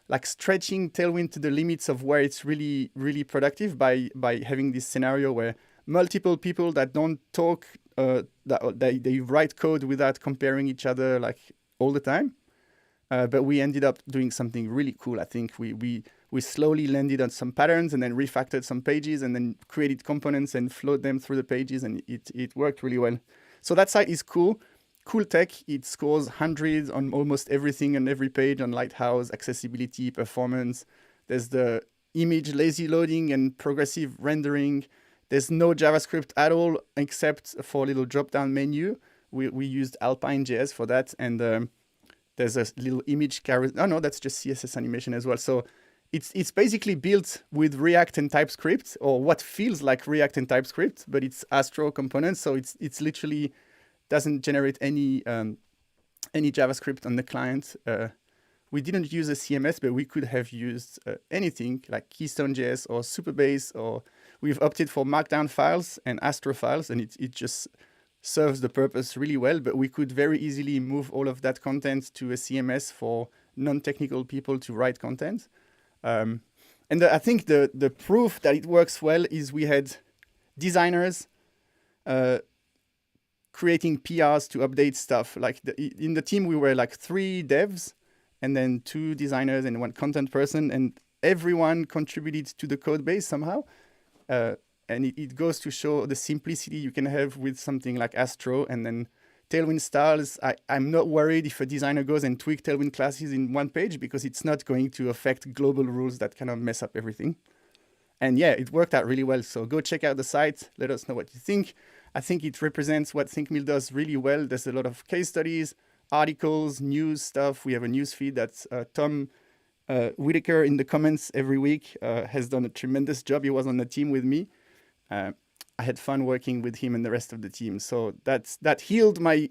like stretching Tailwind to the limits of where it's really, really productive by having this scenario where multiple people that don't talk, that they write code without comparing each other like all the time. But we ended up doing something really cool. I think we slowly landed on some patterns and then refactored some pages and then created components and flowed them through the pages, and it worked really well. So that site is cool. Cool tech. It scores hundreds on almost everything on every page on Lighthouse, accessibility, performance. There's the image lazy loading and progressive rendering. There's no JavaScript at all except for a little drop-down menu. We used Alpine.js for that, and there's a little image carousel. Oh no, that's just CSS animation as well. So it's basically built with React and TypeScript, or what feels like React and TypeScript, but it's Astro components. So it's literally doesn't generate any JavaScript on the client. We didn't use a CMS, but we could have used anything like Keystone.js or Supabase, or we've opted for Markdown files and Astro files, and it just serves the purpose really well. But we could very easily move all of that content to a CMS for non-technical people to write content. I think the proof that it works well is we had designers creating PRs to update stuff. Like in the team, we were like 3 devs and then 2 designers and 1 content person, and everyone contributed to the code base somehow. And it goes to show the simplicity you can have with something like Astro. And then Tailwind styles, I'm not worried if a designer goes and tweak Tailwind classes in one page, because it's not going to affect global rules that kind of mess up everything. And yeah, it worked out really well. So go check out the site. Let us know what you think. I think it represents what ThinkMill does really well. There's a lot of case studies, articles, news stuff. We have a news feed that Tom Whitaker in the comments every week has done a tremendous job. He was on the team with me. I had fun working with him and the rest of the team. So that healed my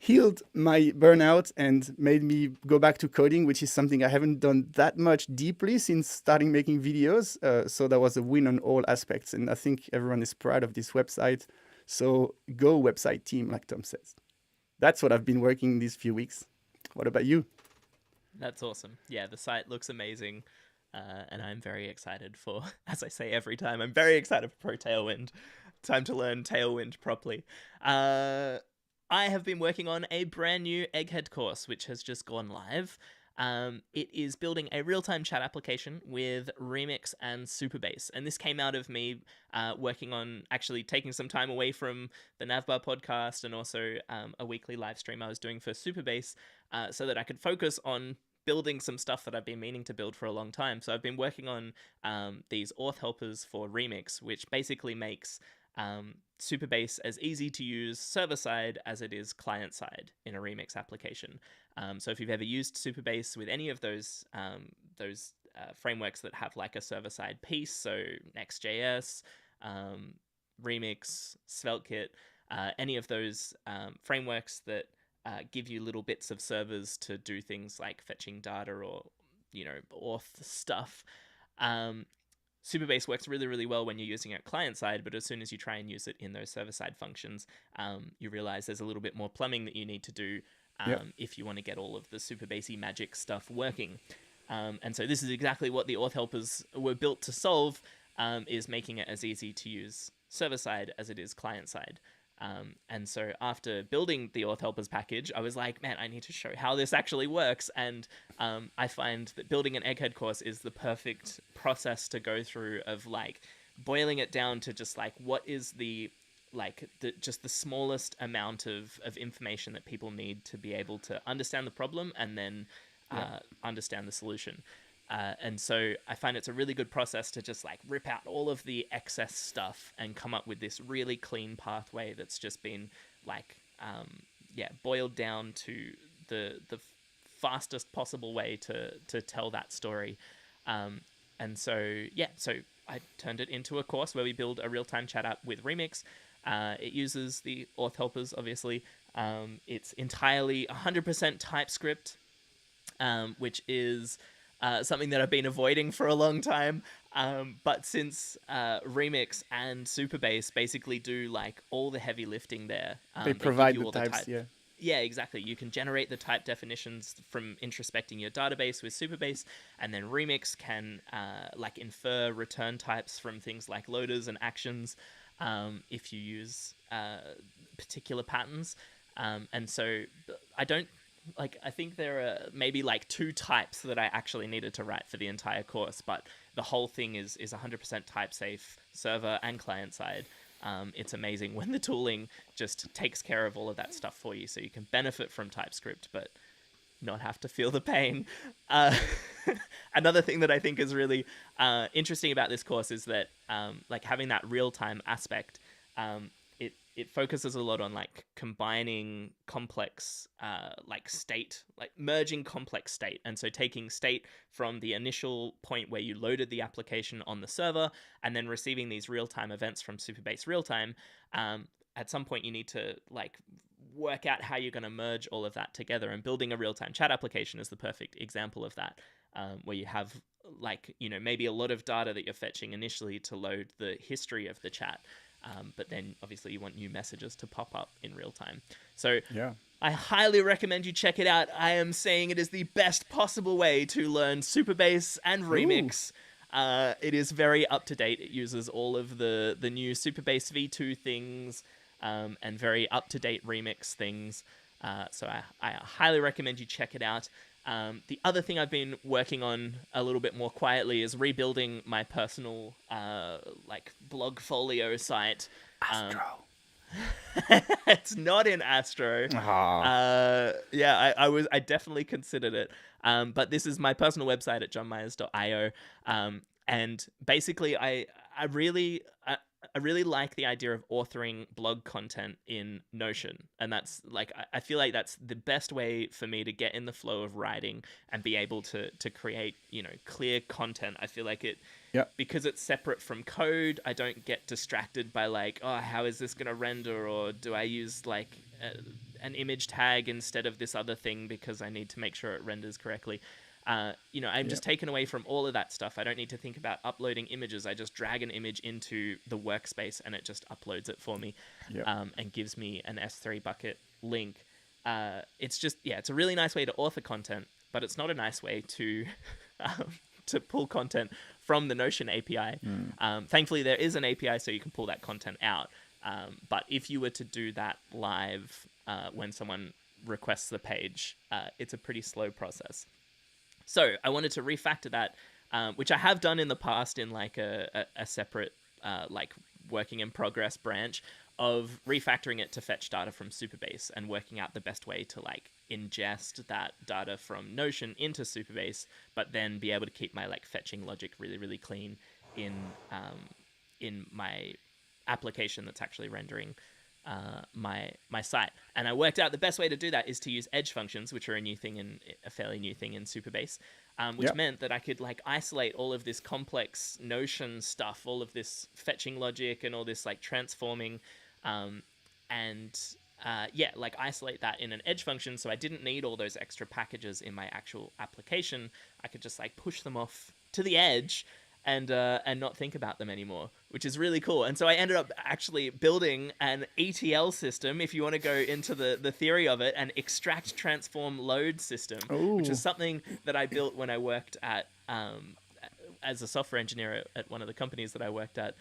burnout and made me go back to coding, which is something I haven't done that much deeply since starting making videos. So that was a win on all aspects. And I think everyone is proud of this website. So go website team, like Tom says. That's what I've been working these few weeks. What about you? That's awesome. Yeah, the site looks amazing. And I'm very excited for, as I say every time, I'm very excited for Pro Tailwind. Time to learn Tailwind properly. I have been working on a brand new Egghead course, which has just gone live. It is building a real-time chat application with Remix and Supabase. And this came out of me working on actually taking some time away from the Navbar podcast and also a weekly live stream I was doing for Supabase so that I could focus on building some stuff that I've been meaning to build for a long time. So I've been working on these auth helpers for Remix, which basically makes Supabase as easy to use server-side as it is client-side in a Remix application. So if you've ever used Supabase with any of those frameworks that have like a server-side piece, so Next.js, Remix, SvelteKit, any of those frameworks that give you little bits of servers to do things like fetching data or, auth stuff. Supabase works really, really well when you're using it client-side, but as soon as you try and use it in those server-side functions, you realize there's a little bit more plumbing that you need to do if you want to get all of the Supabase magic stuff working. And so this is exactly what the auth helpers were built to solve, is making it as easy to use server-side as it is client-side. And so after building the auth helpers package, I was like, man, I need to show how this actually works. And I find that building an Egghead course is the perfect process to go through of like boiling it down to just like, what is just the smallest amount of information that people need to be able to understand the problem and then understand the solution. And so I find it's a really good process to just like rip out all of the excess stuff and come up with this really clean pathway that's just been like, boiled down to the fastest possible way to tell that story. And so, yeah, so I turned it into a course where we build a real-time chat app with Remix. It uses the auth helpers, obviously. It's entirely 100% TypeScript, which is something that I've been avoiding for a long time. But since Remix and Superbase basically do like all the heavy lifting there, They they give provide you the all the types, type. yeah. Yeah, exactly. You can generate the type definitions from introspecting your database with Superbase, and then Remix can like infer return types from things like loaders and actions if you use particular patterns. And so I don't like. I think there are maybe like 2 types that I actually needed to write for the entire course, but the whole thing is 100% type safe, server and client side. It's amazing when the tooling just takes care of all of that stuff for you, so you can benefit from TypeScript, but not have to feel the pain. Uh, Another thing that I think is really interesting about this course is that like having that real time aspect, it focuses a lot on like combining complex like state, like merging complex state, and so taking state from the initial point where you loaded the application on the server, and then receiving these real time events from Superbase real time. At some point, you need to like work out how you're going to merge all of that together, and building a real-time chat application is the perfect example of that, where you have like, you know, maybe a lot of data that you're fetching initially to load the history of the chat, but then obviously you want new messages to pop up in real time. So Yeah. I highly recommend you check it out. I am saying it is the best possible way to learn Superbase and Ooh. Remix. It is very up to date. It uses all of the new Superbase v2 things, and very up to date Remix things. So I highly recommend you check it out. The other thing I've been working on a little bit more quietly is rebuilding my personal like blogfolio site. Astro. It's not in Astro. Ah. Yeah, I definitely considered it. But this is my personal website at johnmyers.io. And basically I really like the idea of authoring blog content in Notion. And that's like, I feel like that's the best way for me to get in the flow of writing and be able to create, you know, clear content. I feel like it, Yeah. because it's separate from code, I don't get distracted by like, oh, how is this going to render? Or do I use like an image tag instead of this other thing because I need to make sure it renders correctly? You know, I'm just taken away from all of that stuff. I don't need to think about uploading images. I just drag an image into the workspace and it just uploads it for me, and gives me an S3 bucket link. It's just, yeah, it's a really nice way to author content, but it's not a nice way to to pull content from the Notion API. Thankfully, there is an API so you can pull that content out. But if you were to do that live when someone requests the page, it's a pretty slow process. So I wanted to refactor that, which I have done in the past in like a separate like working in progress branch of refactoring it to fetch data from Superbase and working out the best way to like ingest that data from Notion into Superbase, but then be able to keep my like fetching logic really, really clean in my application that's actually rendering my site. And I worked out the best way to do that is to use edge functions, which are a fairly new thing in Superbase, which meant that I could like isolate all of this complex Notion stuff, all of this fetching logic and all this like transforming, and like isolate that in an edge function. So I didn't need all those extra packages in my actual application. I could just like push them off to the edge and not think about them anymore, which is really cool. And so I ended up actually building an ETL system, if you want to go into the theory of it, an extract, transform, load system, which is something that I built when I worked at as a software engineer at one of the companies that I worked at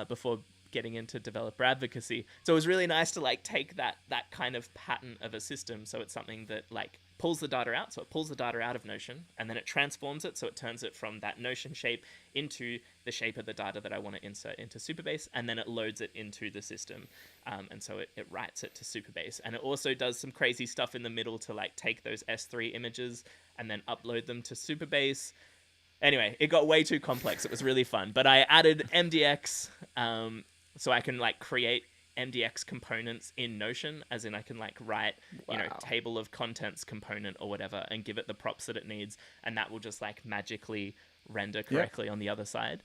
before getting into developer advocacy. So it was really nice to like take that kind of pattern of a system. So it's something that like pulls the data out. So it pulls the data out of Notion and then it transforms it. So it turns it from that Notion shape into the shape of the data that I want to insert into Superbase. And then it loads it into the system. And so it writes it to Superbase. And it also does some crazy stuff in the middle to like take those S3 images and then upload them to Superbase. Anyway, it got way too complex. It was really fun. But I added MDX so I can like create MDX components in Notion, as in I can like write, Wow. table of contents component or whatever and give it the props that it needs. And that will just like magically render Yeah. correctly on the other side.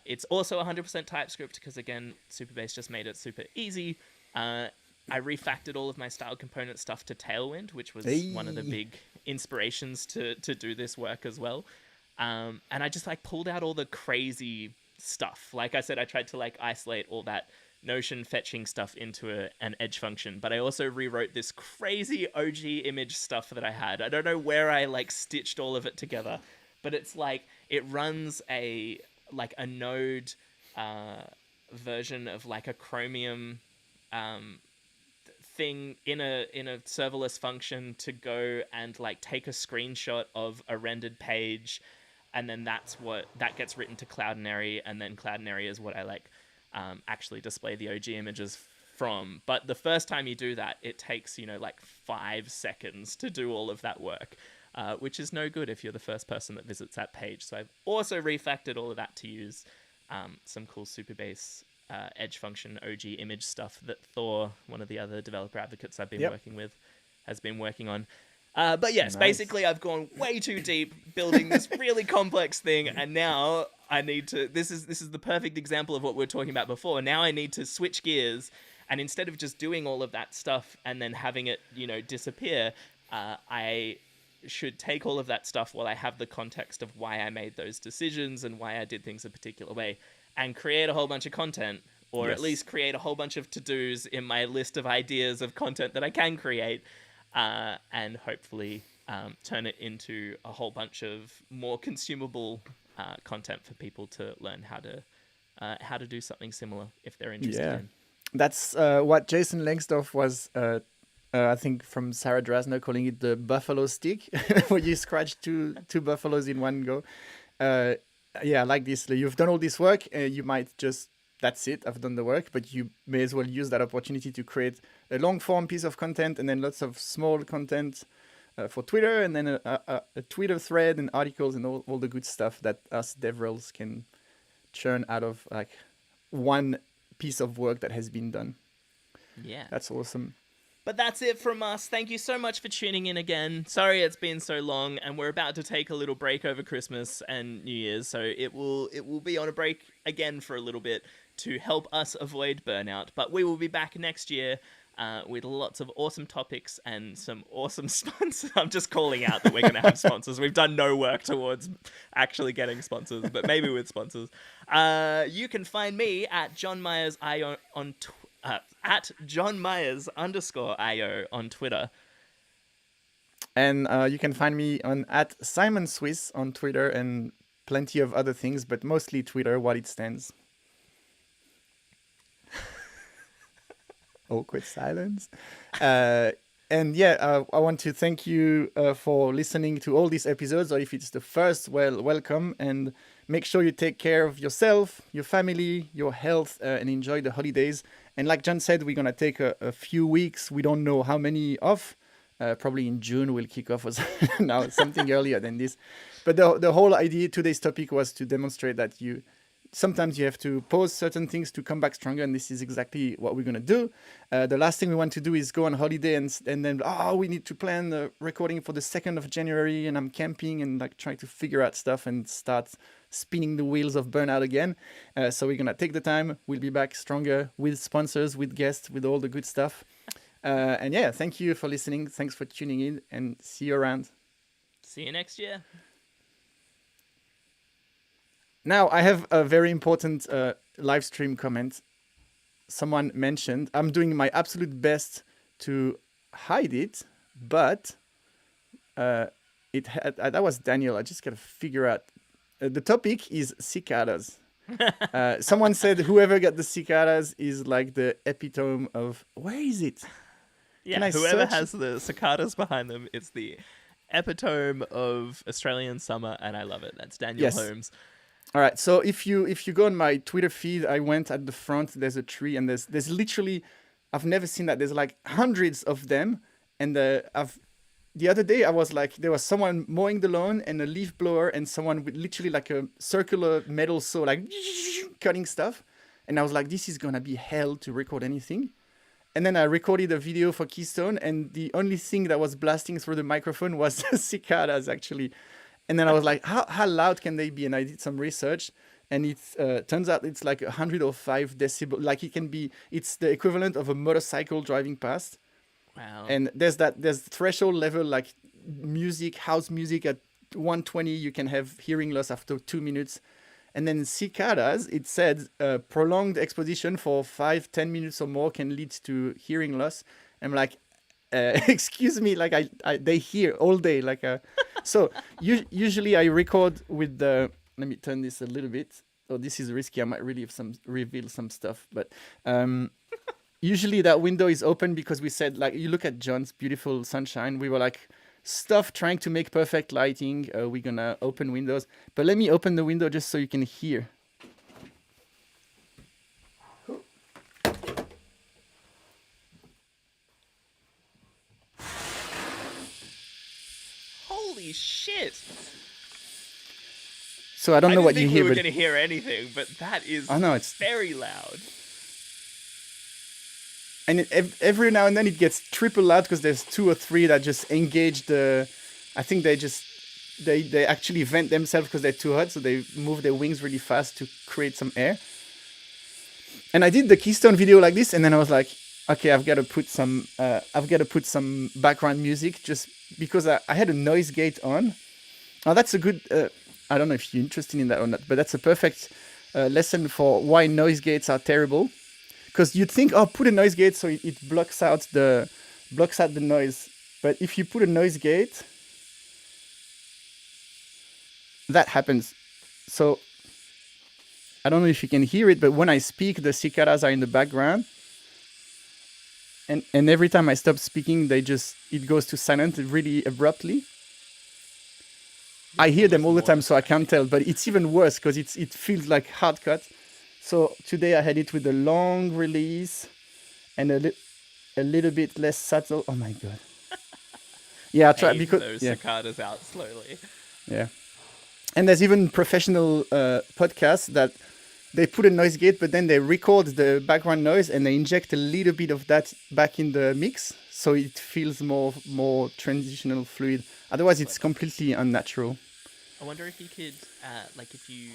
It's also 100% TypeScript because, again, Supabase just made it super easy. I refactored all of my style component stuff to Tailwind, which was one of the Hey. big inspirations to do this work as well. And I just like pulled out all the crazy stuff. Like I said, I tried to like isolate all that Notion fetching stuff into an edge function, but I also rewrote this crazy OG image stuff that I had. I don't know where I like stitched all of it together, but it's like it runs a node version of like a Chromium thing in a serverless function to go and like take a screenshot of a rendered page, and then that gets written to Cloudinary, and then Cloudinary is what I like actually display the OG images from. But the first time you do that, it takes like 5 seconds to do all of that work, which is no good if you're the first person that visits that page. So I've also refactored all of that to use some cool Supabase edge function OG image stuff that Thor, one of the other developer advocates I've been working with, has been working on. But yes, basically I've gone way too deep building this really complex thing, and now I need to, this is the perfect example of what we were talking about before. Now I need to switch gears, and instead of just doing all of that stuff and then having it, disappear, I should take all of that stuff while I have the context of why I made those decisions and why I did things a particular way, and create a whole bunch of content, or at least create a whole bunch of to-dos in my list of ideas of content that I can create, and hopefully turn it into a whole bunch of more consumable content for people to learn how to do something similar if they're interested in. That's what Jason Lengsdorf was, I think, from Sarah Drasner, calling it the buffalo stick, where you scratch two buffaloes in one go. Like this. You've done all this work, you might just, that's it, I've done the work, but you may as well use that opportunity to create a long form piece of content and then lots of small content for Twitter, and then a Twitter thread and articles and all the good stuff that us DevRels can churn out of like one piece of work that has been done. Yeah. That's awesome. But that's it from us. Thank you so much for tuning in again. Sorry it's been so long, and we're about to take a little break over Christmas and New Year's, so it will be on a break again for a little bit to help us avoid burnout. But we will be back next year with lots of awesome topics and some awesome sponsors. I'm just calling out that we're going to have sponsors. We've done no work towards actually getting sponsors, but maybe with sponsors. You can find me at John Myers IO on at John Myers _IO on Twitter. And you can find me on at Simon Swiss on Twitter and plenty of other things, but mostly Twitter, what it stands. Awkward silence. I want to thank you for listening to all these episodes, or if it's the first, welcome, and make sure you take care of yourself, your family, your health, and enjoy the holidays. And like John said, we're going to take a few weeks. We don't know how many off. Probably in June we'll kick off now something earlier than this. But the whole idea, today's topic, was to demonstrate that sometimes you have to pause certain things to come back stronger, and this is exactly what we're going to do. The last thing we want to do is go on holiday and then, we need to plan the recording for the 2nd of January, and I'm camping and like trying to figure out stuff and start spinning the wheels of burnout again. So we're going to take the time. We'll be back stronger with sponsors, with guests, with all the good stuff. Thank you for listening. Thanks for tuning in, and see you around. See you next year. Now, I have a very important live stream comment. Someone mentioned, I'm doing my absolute best to hide it, but that was Daniel. I just got to figure out. The topic is cicadas. Someone said whoever got the cicadas is like the epitome of, where is it? Yeah, whoever has the cicadas behind them, it's the epitome of Australian summer, and I love it. That's Daniel Holmes. All right, so if you go on my Twitter feed, I went at the front, there's a tree, and there's literally, I've never seen that. There's like hundreds of them, and the other day I was like, there was someone mowing the lawn and a leaf blower and someone with literally like a circular metal saw, like cutting stuff. And I was like, this is gonna be hell to record anything. And then I recorded a video for Keystone, and the only thing that was blasting through the microphone was cicadas, actually. And then I was like, how loud can they be? And I did some research, and it turns out it's like 105 decibel. Like it's the equivalent of a motorcycle driving past. Wow. And there's threshold level, like house music at 120, you can have hearing loss after 2 minutes. And then cicadas, it said prolonged exposition for 5-10 minutes or more can lead to hearing loss. I'm like, excuse me, like they hear all day. Like, so usually I record with the. Let me turn this a little bit. Oh, this is risky. I might reveal some stuff, but usually that window is open because we said, like, you look at John's beautiful sunshine. We were like, stuff trying to make perfect lighting. We're gonna open windows, but let me open the window just so you can hear. Holy shit! So I don't know what you hear, we were but going to hear anything, but that is it's very loud. And every now and then it gets triple loud because there's 2 or 3 that just engage the. I think they actually vent themselves because they're too hot, so they move their wings really fast to create some air. And I did the Keystone video like this, and then I was like, okay, I've got to put some background music just because I had a noise gate on. Now that's a good. I don't know if you're interested in that or not, but that's a perfect lesson for why noise gates are terrible. Because you'd think, oh, put a noise gate so it blocks out the noise. But if you put a noise gate, that happens. So I don't know if you can hear it, but when I speak, the cicadas are in the background. And every time I stop speaking, it goes to silent really abruptly. I hear them all the time, so I can't tell. But it's even worse because it feels like hard cut. So today I had it with a long release and a little bit less subtle. Oh my god! Yeah, I try because those cicadas out slowly. Yeah, and there's even professional podcasts that they put a noise gate, but then they record the background noise and they inject a little bit of that back in the mix, so it feels more transitional fluid. Otherwise, it's completely unnatural. I wonder if you could, like, if you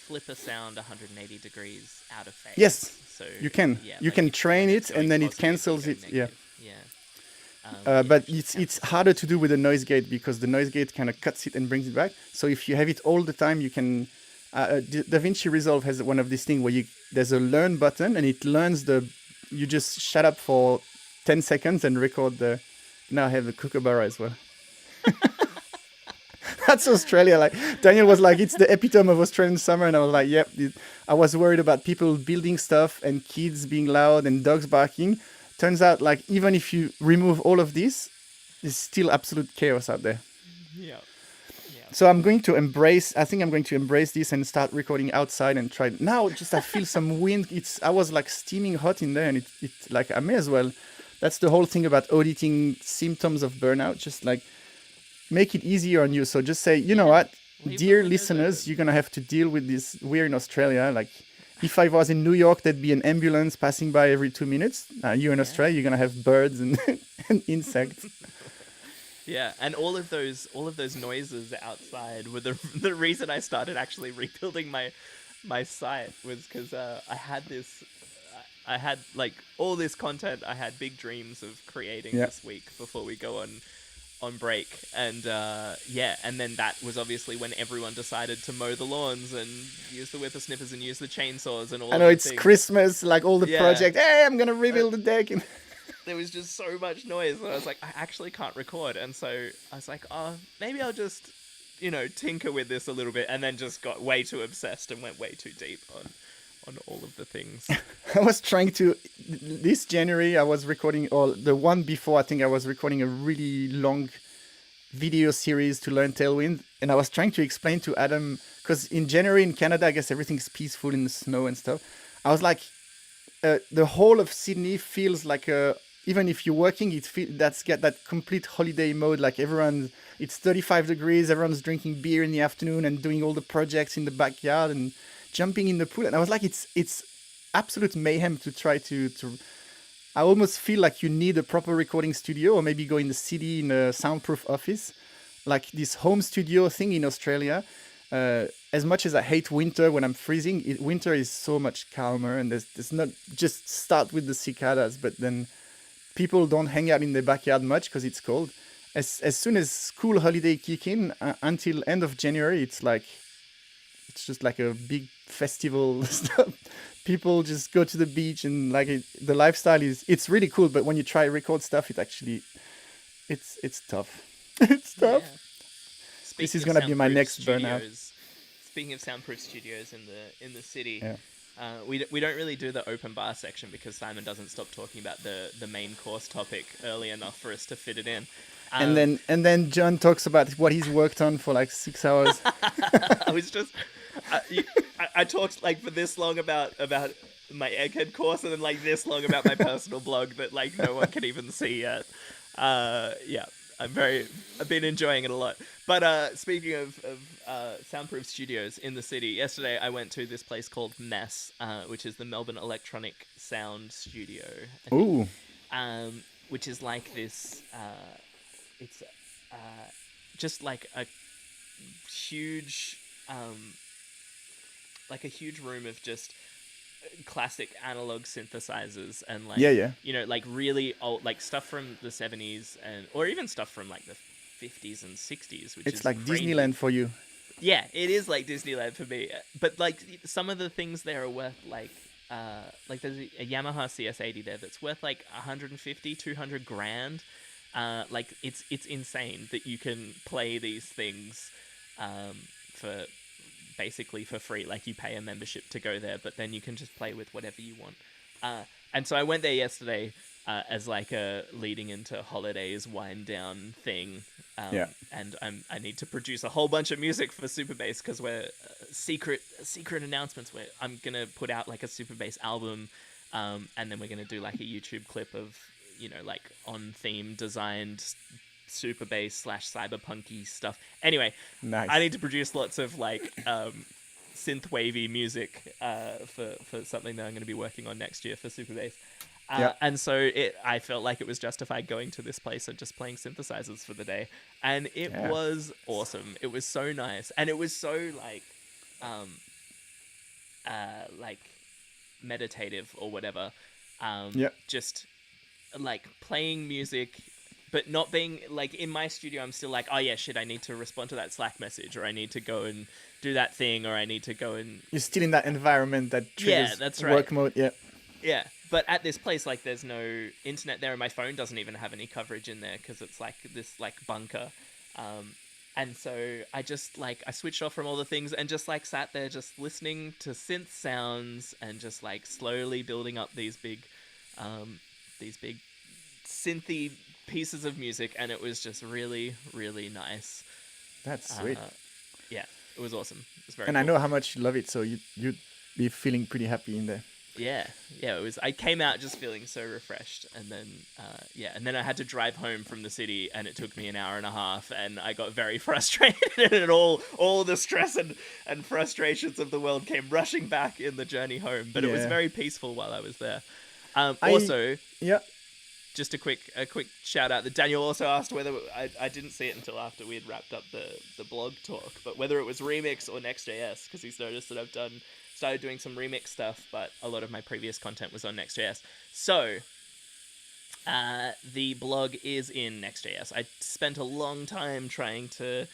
flip a sound 180 degrees out of phase. Yes, so you can. Yeah, you like can train it, and then it cancels it. Yeah. But it's harder to do with a noise gate because the noise gate kind of cuts it and brings it back. So if you have it all the time, you can. DaVinci Resolve has one of these things where there's a learn button and it learns you just shut up for 10 seconds and record the. Now I have a kookaburra as well. That's Australia. Like Daniel was like, it's the epitome of Australian summer, and I was like, yep. I was worried about people building stuff and kids being loud and dogs barking. Turns out, like, even if you remove all of this, there's still absolute chaos out there. Yeah. So I'm going to embrace this and start recording outside and try. Now, I feel some wind. I was like steaming hot in there, and it's like I may as well. That's the whole thing about auditing symptoms of burnout. Just like make it easier on you. So just say, you know what, dear listeners, you're gonna have to deal with this. We're in Australia. Like, if I was in New York, there'd be an ambulance passing by every 2 minutes. You're in Australia, you're gonna have birds and, and insects. Yeah, and all of those noises outside were the reason I started actually rebuilding my site was because I had like all this content I had big dreams of creating this week before we go on break, and and then that was obviously when everyone decided to mow the lawns and use the whippersnippers and use the chainsaws and all. I know it's things. Christmas, like all the project. Hey, I'm gonna rebuild the deck. There was just so much noise that I was like, I actually can't record, and so I was like, oh, maybe I'll just, tinker with this a little bit, and then just got way too obsessed and went way too deep on all of the things. I was trying to, this January I was recording, or the one before, I think I was recording a really long video series to learn Tailwind, and I was trying to explain to Adam, because in January in Canada, I guess everything's peaceful in the snow and stuff. I was like, the whole of Sydney feels like even if you're working, that's got that complete holiday mode. Like it's 35 degrees, everyone's drinking beer in the afternoon and doing all the projects in the backyard, and jumping in the pool, and I was like, it's absolute mayhem to try to. I almost feel like you need a proper recording studio, or maybe go in the city in a soundproof office, like this home studio thing in Australia. As much as I hate winter when I'm freezing, winter is so much calmer, and there's not just start with the cicadas, but then people don't hang out in their backyard much because it's cold. As soon as school holiday kick in, until end of January, it's just like a big festival stuff. People just go to the beach, and like the lifestyle it's really cool. But when you try record stuff, it's tough. It's tough. Yeah. This Speaking is of gonna be my soundproof next burnout. studios, speaking of soundproof studios in the city, Yeah. we don't really do the open bar section because Simon doesn't stop talking about the main course topic early enough for us to fit it in. And then John talks about what he's worked on for like 6 hours. I was just I talked like for this long about my egghead course, and then like this long about my personal blog that like no one can even see yet. Yeah, I've been enjoying it a lot. But speaking of soundproof studios in the city, yesterday I went to this place called Mess, which is the Melbourne Electronic Sound Studio. I think. Ooh, Which is like this. It's just like a huge, like a huge room of just classic analog synthesizers and like yeah. like really old like stuff from the 70s and or even stuff from like the 50s and 60s, which It's is like crazy. Disneyland for you. Yeah, it is like Disneyland for me. But like some of the things there are worth like there's a Yamaha CS80 there that's worth like 150, 200 grand. Like it's insane that you can play these things for basically for free. Like you pay a membership to go there, but then you can just play with whatever you want. And so I went there yesterday as like a leading into holidays wind down thing. Yeah. And I need to produce a whole bunch of music for Super Bass because we're secret announcements where I'm gonna put out like a Super Bass album, and then we're gonna do like a YouTube clip of like on theme designed Super Bass / cyberpunky stuff. Anyway, Nice. I need to produce lots of like synth wavy music for something that I'm going to be working on next year for Super Bass. Yeah. And so I felt like it was justified going to this place and just playing synthesizers for the day, and it was awesome. It was so nice, and it was so like meditative or whatever. Just like playing music, but not being like in my studio. I'm still like, oh yeah, shit, I need to respond to that Slack message, or I need to go and do that thing, or I need to go and. You're still in that environment that triggers that's right. work mode. Yeah. Yeah, but at this place, like, there's no internet there, and my phone doesn't even have any coverage in there because it's like this like bunker. And so I just like I switched off from all the things and just like sat there just listening to synth sounds and just like slowly building up these big synthy pieces of music, and it was just really, really nice. That's sweet. Yeah, it was awesome. It was very and cool. I know how much you love it, so you'd be feeling pretty happy in there. Yeah, it was. I came out just feeling so refreshed, and then and then I had to drive home from the city, and it took me an hour and a half, and I got very frustrated, and all the stress and frustrations of the world came rushing back in the journey home. But it was very peaceful while I was there. Just a quick shout out that Daniel also asked whether I didn't see it until after we had wrapped up the blog talk, but whether it was Remix or Next.js, because he's noticed that I've started doing some remix stuff, but a lot of my previous content was on Next.js. So the blog is in Next.js. I spent a long time trying to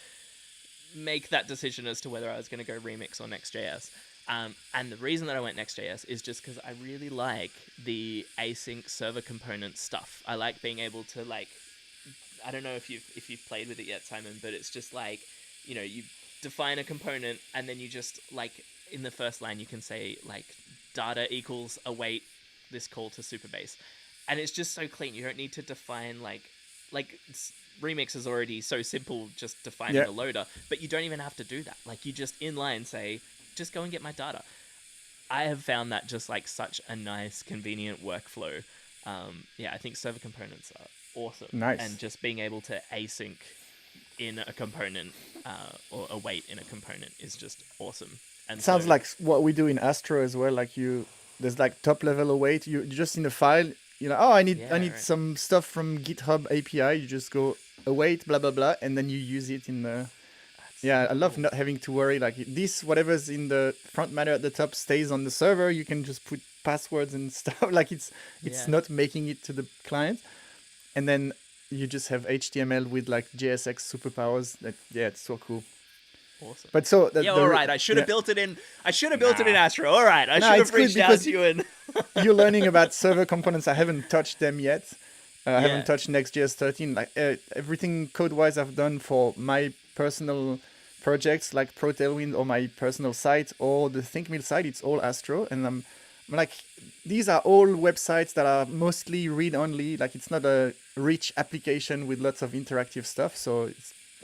make that decision as to whether I was going to go Remix or Next.js. And the reason that I went Next.js is just because I really like the async server component stuff. I like being able to like, I don't know if you've played with it yet, Simon, but it's just like, you define a component and then you just like in the first line you can say like data equals await this call to Superbase, and it's just so clean. You don't need to define like Remix is already so simple, just defining a loader, but you don't even have to do that. Like you just inline say, just go and get my data. I have found that just like such a nice, convenient workflow. I think server components are awesome. Nice. And just being able to async in a component or await in a component is just awesome. And so Sounds like what we do in Astro as well. Like there's like top level await. You just in a file. You know, oh, I yeah, need right. some stuff from GitHub API. You just go await, blah blah blah, and then you use it in the. That's Yeah, so I love cool. not having to worry. Like this, whatever's in the front matter at the top stays on the server. You can just put passwords and stuff. Like it's Yeah, not making it to the client, and then you just have HTML with like JSX superpowers. That yeah, it's so cool. awesome. But so Yeah, all right. I should have yeah. built it in. I should have built it in Nah. Astro. All right. I No, should it's have good reached out because to you and. you're learning about server components. I haven't touched them yet. I Yeah. haven't touched Next.js 13. Like everything code-wise I've done for my personal projects, like Pro Tailwind or my personal site or the ThinkMill site, it's all Astro. And I'm like, these are all websites that are mostly read-only. Like it's not a rich application with lots of interactive stuff. So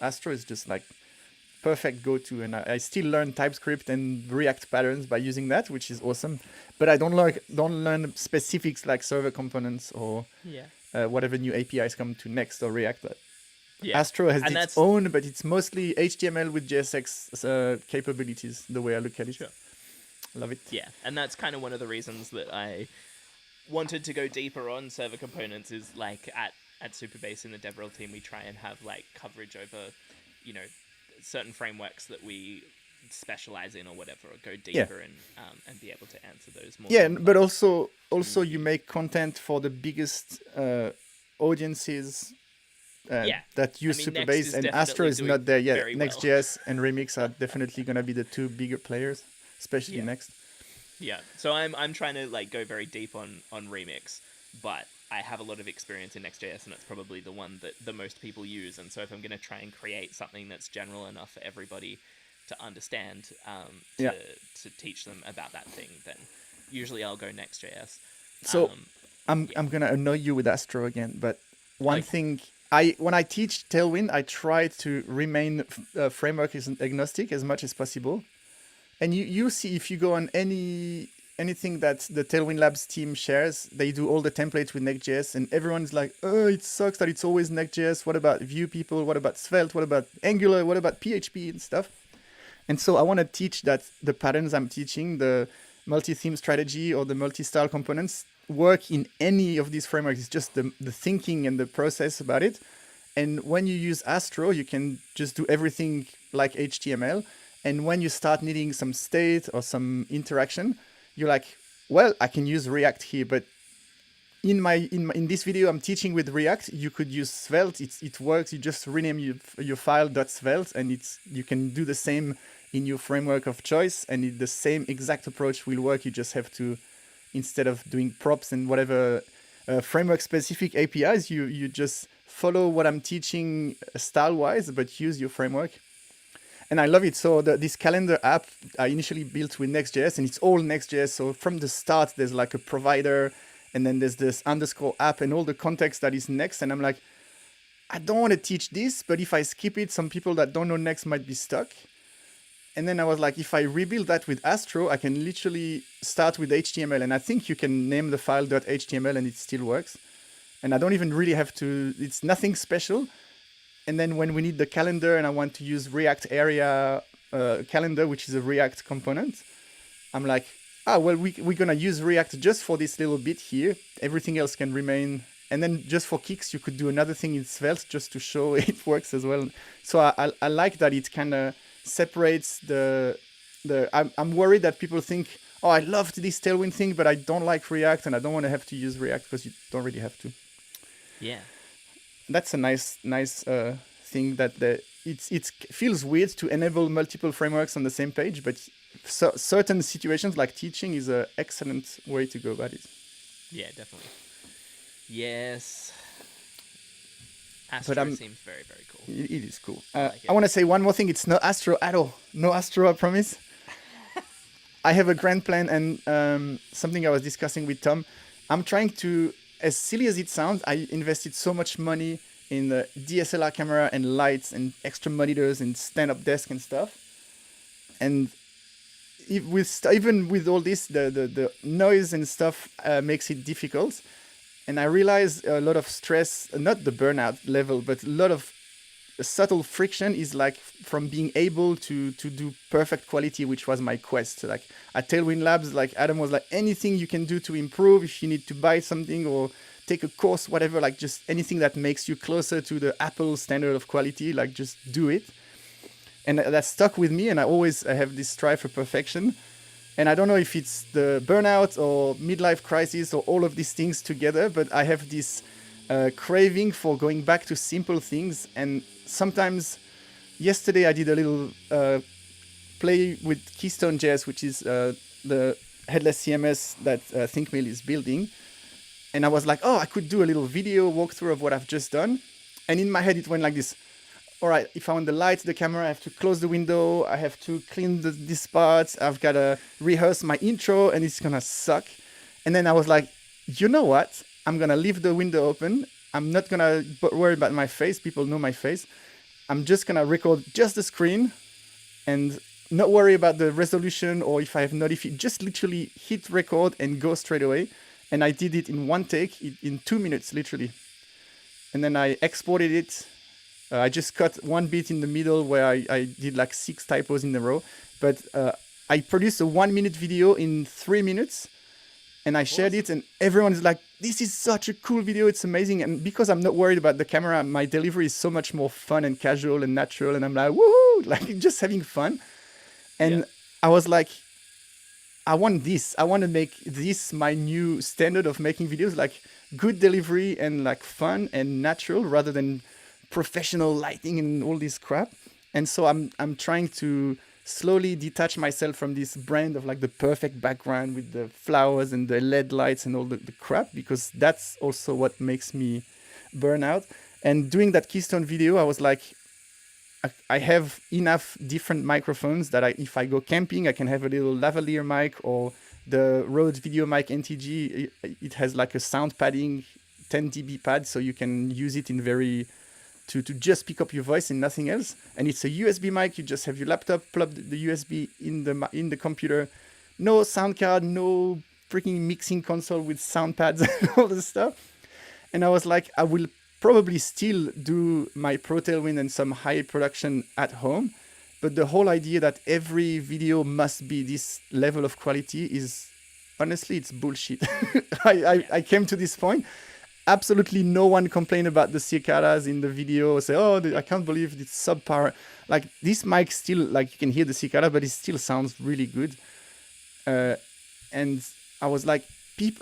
Astro is just like perfect go-to, and I still learn TypeScript and React patterns by using that, which is awesome. But I don't learn specifics like server components or Yeah. whatever new APIs come to Next or React. But Yeah. Astro has And its that's own, but it's mostly HTML with JSX capabilities. The way I look at it, sure. love it. Yeah, and that's kind of one of the reasons that I wanted to go deeper on server components. Is like at Superbase in the DevRel team, we try and have like coverage over, you know, certain frameworks that we specialize in or whatever, or go deeper and be able to answer those more. Yeah, but complex also you communities. make content for the biggest audiences Yeah, that use I mean, Next Superbase, is and Astro definitely is doing not there yet. very well. Next.js and Remix are definitely gonna be the two bigger players, especially Yeah. Next. Yeah, so I'm trying to like go very deep on Remix, but I have a lot of experience in Next.js, and it's probably the one that the most people use. And so if I'm going to try and create something that's general enough for everybody to understand, Yeah. to teach them about that thing, then usually I'll go Next.js. So Yeah. I'm gonna annoy you with Astro again, but one Okay. thing when I teach Tailwind, I try to remain framework is agnostic as much as possible. And you see if you go on anything that the Tailwind Labs team shares, they do all the templates with Next.js, and everyone's like, oh, it sucks that it's always Next.js. What about Vue people? What about Svelte? What about Angular? What about PHP and stuff? And so I want to teach that the patterns I'm teaching, the multi-theme strategy or the multi-style components, work in any of these frameworks. It's just the thinking and the process about it. And when you use Astro, you can just do everything like HTML. And when you start needing some state or some interaction, you're like, well, I can use React here. But in this video, I'm teaching with React. You could use Svelte. It works. You just rename your file .svelte, and you can do the same in your framework of choice. And the same exact approach will work. You just have to, instead of doing props and whatever framework-specific APIs, you just follow what I'm teaching style-wise, but use your framework. And I love it. So this calendar app I initially built with Next.js, and it's all Next.js. So from the start, there's like a provider, and then there's this underscore app and all the context that is Next. And I'm like, I don't want to teach this, but if I skip it, some people that don't know Next might be stuck. And then I was like, if I rebuild that with Astro, I can literally start with HTML. And I think you can name the file .html and it still works. And I don't even really have to, it's nothing special. And then when we need the calendar and I want to use React area calendar, which is a React component, I'm like, well, we're going to use React just for this little bit here. Everything else can remain. And then just for kicks, you could do another thing in Svelte just to show it works as well. So I like that it kind of separates I'm worried that people think, oh, I loved this Tailwind thing, but I don't like React and I don't want to have to use React, because you don't really have to. Yeah. That's a nice thing that it feels weird to enable multiple frameworks on the same page, but certain situations like teaching is an excellent way to go about it. Yeah, definitely. Yes. But Astro seems very, very cool. It is cool. like it. I want to say one more thing. It's not Astro at all. No Astro, I promise. I have a grand plan, and something I was discussing with Tom. I'm trying to, as silly as it sounds, I invested so much money in the DSLR camera and lights and extra monitors and stand-up desk and stuff. And even with all this, the noise and stuff makes it difficult. And I realized a lot of stress, not the burnout level, but a lot of subtle friction is like from being able to do perfect quality, which was my quest. Like at Tailwind Labs, like Adam was like, anything you can do to improve, if you need to buy something or take a course, whatever, like just anything that makes you closer to the Apple standard of quality, like just do it. And that stuck with me, and I have this strive for perfection. And I don't know if it's the burnout or midlife crisis or all of these things together, but I have this craving for going back to simple things. And sometimes, yesterday I did a little play with Keystone JS, which is the headless CMS that ThinkMill is building. And I was like, oh, I could do a little video walkthrough of what I've just done. And in my head, it went like this. All right, if I want the light, the camera, I have to close the window. I have to clean these parts. I've got to rehearse my intro, and it's going to suck. And then I was like, you know what? I'm going to leave the window open. I'm not going to worry about my face. People know my face. I'm just going to record just the screen and not worry about the resolution or if I have notification. Just literally hit record and go straight away. And I did it in one take, in 2 minutes, literally. And then I exported it. I just cut one bit in the middle where I did like 6 typos in a row. But I produced a 1 minute video in 3 minutes. And I shared it, and everyone is like, this is such a cool video. It's amazing. And because I'm not worried about the camera, my delivery is so much more fun and casual and natural. And I'm like, woohoo, like just having fun. And I was like, I want this. I want to make this my new standard of making videos, like good delivery and like fun and natural rather than professional lighting and all this crap. And so I'm trying to slowly detach myself from this brand of like the perfect background with the flowers and the LED lights and all the crap, because that's also what makes me burn out. And doing that Keystone video, I was like, I have enough different microphones that if I go camping, I can have a little lavalier mic, or the Rode Video Mic NTG. It has like a sound padding 10 dB pad, so you can use it in to just pick up your voice and nothing else. And it's a USB mic. You just have your laptop, plug the USB in the computer. No sound card, no freaking mixing console with sound pads and all this stuff. And I was like, I will probably still do my Pro Tailwind and some high production at home. But the whole idea that every video must be this level of quality is, honestly, it's bullshit. I came to this point. Absolutely no one complained about the cicadas in the video. Say, oh, I can't believe it's subpar. Like this mic still, like you can hear the cicada, but it still sounds really good. And I was like,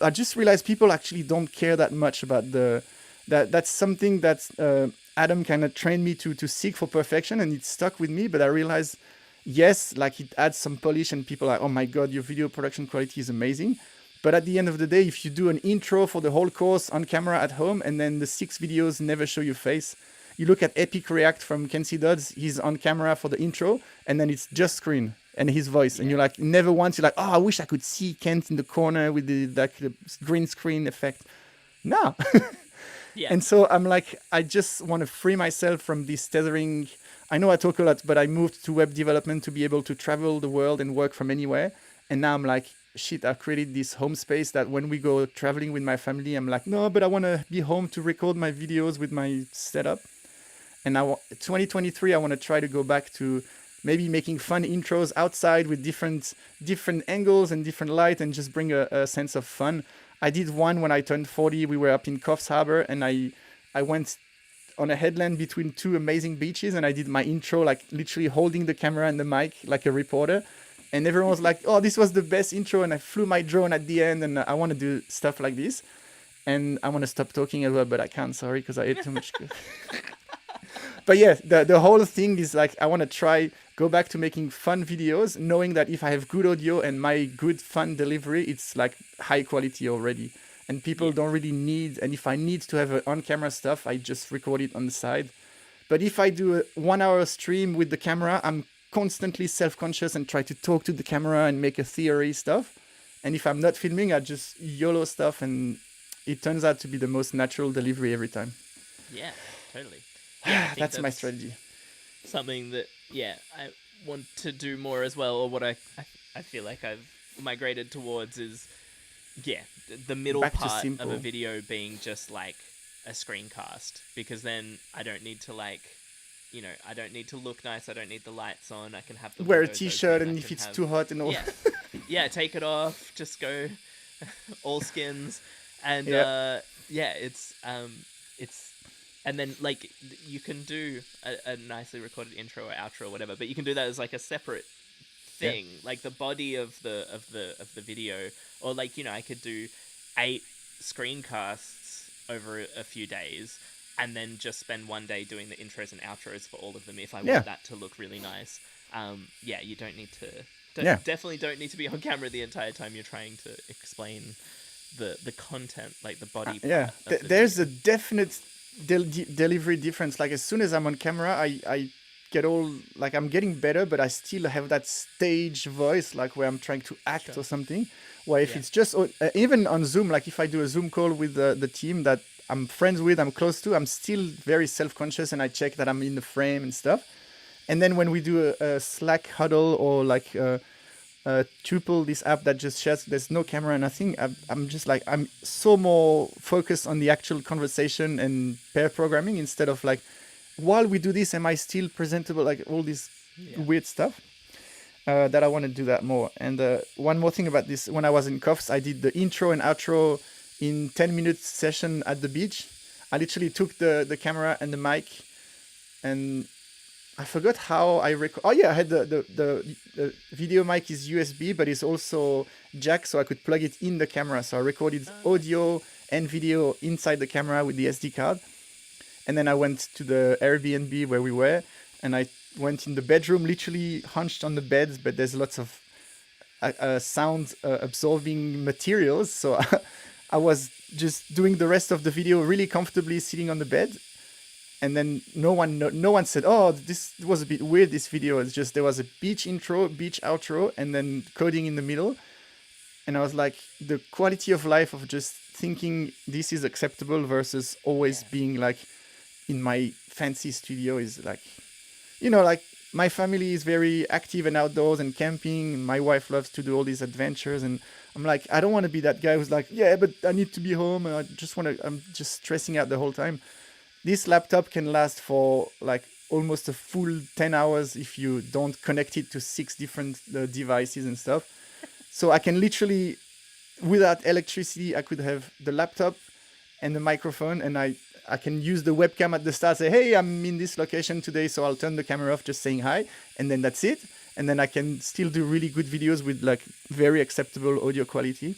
I just realized people actually don't care that much about that's something that Adam kind of trained me to seek for perfection, and it stuck with me. But I realized, yes, like it adds some polish, and people are like, oh my God, your video production quality is amazing. But at the end of the day, if you do an intro for the whole course on camera at home, and then the 6 videos never show your face, you look at Epic React from Kenzie Dodds, he's on camera for the intro, and then it's just screen and his voice. And you're like, never once, you're like, oh, I wish I could see Kent in the corner with the green screen effect. No. And so I'm like, I just want to free myself from this tethering. I know I talk a lot, but I moved to web development to be able to travel the world and work from anywhere. And now I'm like, shit, I've created this home space that when we go traveling with my family, I'm like, no, but I want to be home to record my videos with my setup. And now 2023, I want to try to go back to maybe making fun intros outside with different angles and different light, and just bring a sense of fun. I did one when I turned 40. We were up in Coffs Harbour, and I went on a headland between 2 amazing beaches, and I did my intro, like literally holding the camera and the mic like a reporter. And everyone was like, oh, this was the best intro. And I flew my drone at the end, and I want to do stuff like this. And I want to stop talking as well, but I can't, sorry, because I ate too much. But yeah, the whole thing is like, I want to go back to making fun videos, knowing that if I have good audio and my good fun delivery, it's like high quality already. And people don't really need, and if I need to have on-camera stuff, I just record it on the side. But if I do a 1 hour stream with the camera, I'm constantly self-conscious and try to talk to the camera and make a theory stuff. And if I'm not filming, I just YOLO stuff, and it turns out to be the most natural delivery every time. Yeah, totally. Yeah, that's my strategy. Something that, I want to do more as well, or what I feel like I've migrated towards is, the middle part of a video being just like a screencast, because then I don't need to like I don't need to look nice. I don't need the lights on. I can have the Wear a windows t-shirt, open. I and if can it's have, too hot and all. yeah, yeah, take it off. Just go all skins, and Yeah. yeah, it's, and then like you can do a nicely recorded intro or outro or whatever, but you can do that as like a separate Yeah. thing, like the body of the video, or like I could do 8 screencasts over a few days, and then just spend one day doing the intros and outros for all of them if I Yeah. want that to look really nice. Yeah, you don't need to. Yeah. Definitely don't need to be on camera the entire time you're trying to explain the content, like the body part Yeah. of the There's a video. definite delivery difference. Like as soon as I'm on camera, I get all like I'm getting better, but I still have that stage voice, like where I'm trying to act Sure. or something. Where if Yeah. it's just even on Zoom, like if I do a Zoom call with the team that I'm friends with, I'm close to, I'm still very self-conscious, and I check that I'm in the frame and stuff. And then when we do a Slack huddle or like Tuple, this app that just shares, there's no camera, nothing. I'm just like, I'm so more focused on the actual conversation and pair programming instead of like, while we do this, am I still presentable? Like all this Yeah. weird stuff. That I want to do that more. And one more thing about this, when I was in Cuffs, I did the intro and outro in 10-minute session at the beach. I literally took the camera and the mic, and I forgot how I record. Oh yeah, I had the video mic is USB, but it's also jack, so I could plug it in the camera. So I recorded audio and video inside the camera with the SD card. And then I went to the Airbnb where we were, and I went in the bedroom, literally hunched on the bed, but there's lots of sound absorbing materials. So I was just doing the rest of the video really comfortably sitting on the bed. And then no one said, "Oh, this was a bit weird, this video." It's just there was a beach intro, beach outro, and then coding in the middle. And I was like, the quality of life of just thinking this is acceptable versus always Yeah. being like in my fancy studio is like, like my family is very active and outdoors and camping. My wife loves to do all these adventures, and I'm like, I don't want to be that guy who's like, yeah, but I need to be home, and I'm just stressing out the whole time. This laptop can last for like almost a full 10 hours if you don't connect it to 6 different devices and stuff. So I can literally, without electricity, I could have the laptop and the microphone, and I can use the webcam at the start, say, hey, I'm in this location today, so I'll turn the camera off just saying hi, and then that's it. And then I can still do really good videos with like very acceptable audio quality.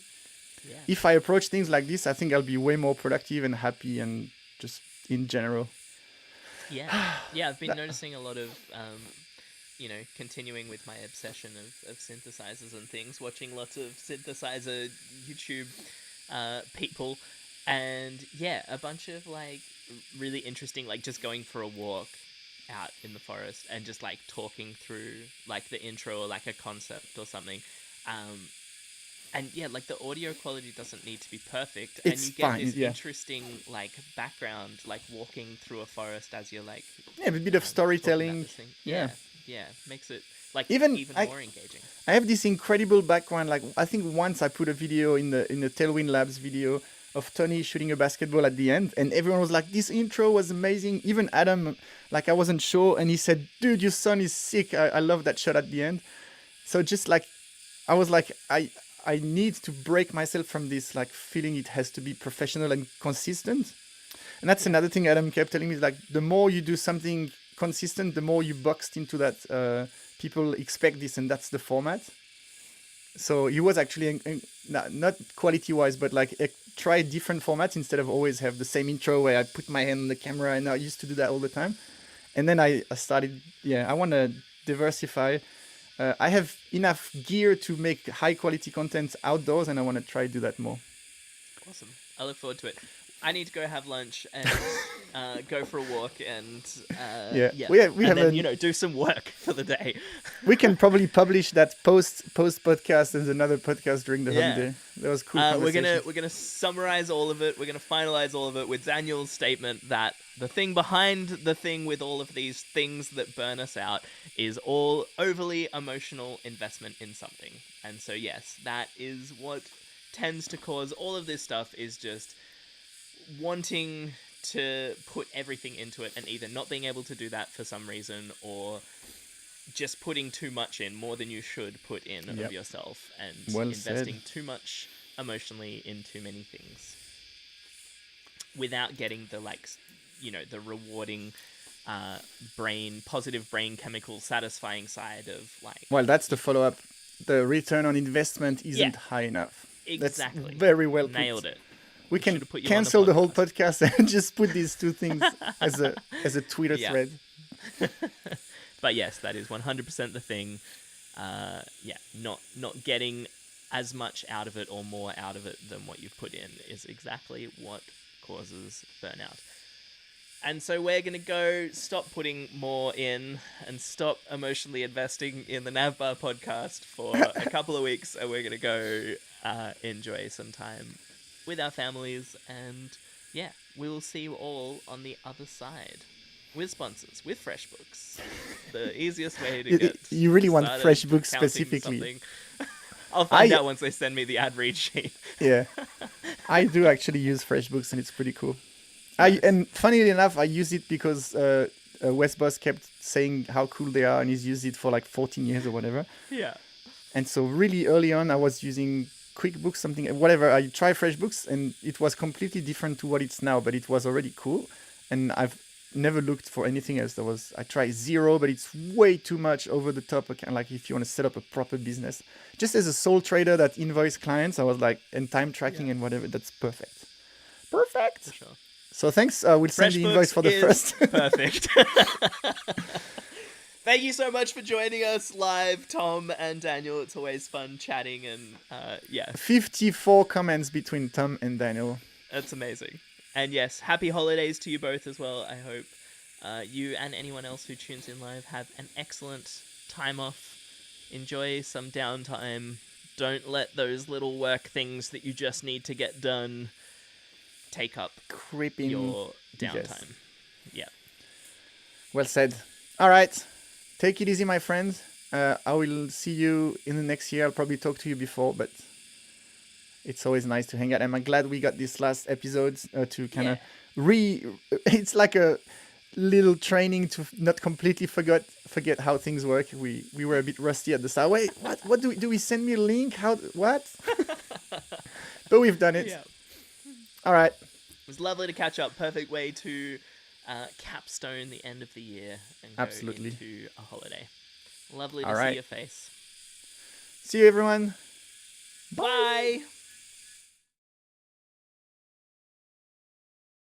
Yeah. If I approach things like this, I think I'll be way more productive and happy and just in general. Yeah, yeah. I've been noticing a lot of, continuing with my obsession of synthesizers and things, watching lots of synthesizer YouTube people, and yeah, a bunch of like really interesting, like just going for a walk out in the forest and just like talking through like the intro or like a concept or something. And yeah, like the audio quality doesn't need to be perfect, and It's you get fine, this yeah. interesting like background, like walking through a forest as you're like Yeah, a bit of talking about storytelling. this thing. Yeah. Yeah, makes it like Even even more engaging. I have this incredible background. Like I think once I put a video in the Tailwind Labs video of Tony shooting a basketball at the end, and everyone was like, "This intro was amazing." Even Adam, like I wasn't sure, and he said, "Dude, your son is sick. I love that shot at the end." So just like I was like, I need to break myself from this like feeling it has to be professional and consistent. And that's another thing Adam kept telling me is like the more you do something consistent, the more you boxed into that people expect this, and that's the format. So he was actually not quality wise, but like try different formats instead of always have the same intro where I put my hand on the camera, and I used to do that all the time. And then I started, I want to diversify. I have enough gear to make high quality content outdoors, and I want to try to do that more. Awesome. I look forward to it. I need to go have lunch and go for a walk and Yeah. yeah, We and have then do some work for the day. we can probably publish that post podcast as another podcast during the Yeah. holiday. That was cool. We're conversation. gonna summarize all of it. We're gonna finalize all of it with Daniel's statement that the thing behind the thing with all of these things that burn us out is all overly emotional investment in something. And so yes, that is what tends to cause all of this stuff, is just wanting to put everything into it and either not being able to do that for some reason or just putting too much in, more than you should put in Yep. of yourself, and Well investing said. too much emotionally in too many things without getting the the rewarding positive brain chemical satisfying side of Well, that's the follow-up. The return on investment Yeah. isn't high enough. Exactly. That's very well Nailed put. it. We can Should've put you on the cancel the whole podcast. podcast and just put these two things as a Twitter Yeah. thread. But yes, that is 100% the thing. Not getting as much out of it or more out of it than what you've put in is exactly what causes burnout. And so we're going to go stop putting more in and stop emotionally investing in the Navbar podcast for a couple of weeks, and we're going to go enjoy some time with our families, and yeah, we will see you all on the other side. With sponsors, with FreshBooks. The easiest way to get You really want started FreshBooks counting specifically? something. I'll find out once they send me the ad read sheet. Yeah, I do actually use FreshBooks, and it's pretty cool. Nice. And funnily enough, I use it because Wes Boss kept saying how cool they are, and he's used it for like 14 years or whatever. Yeah. And so really early on, I was using QuickBooks, something, whatever. I tried FreshBooks, and it was completely different to what it's now, but it was already cool. And I've never looked for anything else. I tried Xero, but it's way too much over the top. Like if you want to set up a proper business, just as a sole trader that invoice clients, I was like, and time tracking and whatever, that's perfect. Perfect. For sure. So thanks. We'll send the invoice for the first. Perfect. Thank you so much for joining us live, Tom and Daniel. It's always fun chatting, and 54 comments between Tom and Daniel. That's amazing. And yes, happy holidays to you both as well. I hope you and anyone else who tunes in live have an excellent time off. Enjoy some downtime. Don't let those little work things that you just need to get done take up Creeping your downtime. Yeah. Well said. All right. Take it easy, my friend. I will see you in the next year. I'll probably talk to you before, but it's always nice to hang out. And I'm glad we got this last episode to kind of it's like a little training to not completely forget how things work. We were a bit rusty at the start. Wait, what do we send me a link? What? But we've done it. Yeah. All right. It was lovely to catch up. Perfect way to capstone the end of the year and go Absolutely. into a holiday. Lovely to All see right. your face. See you, everyone. Bye.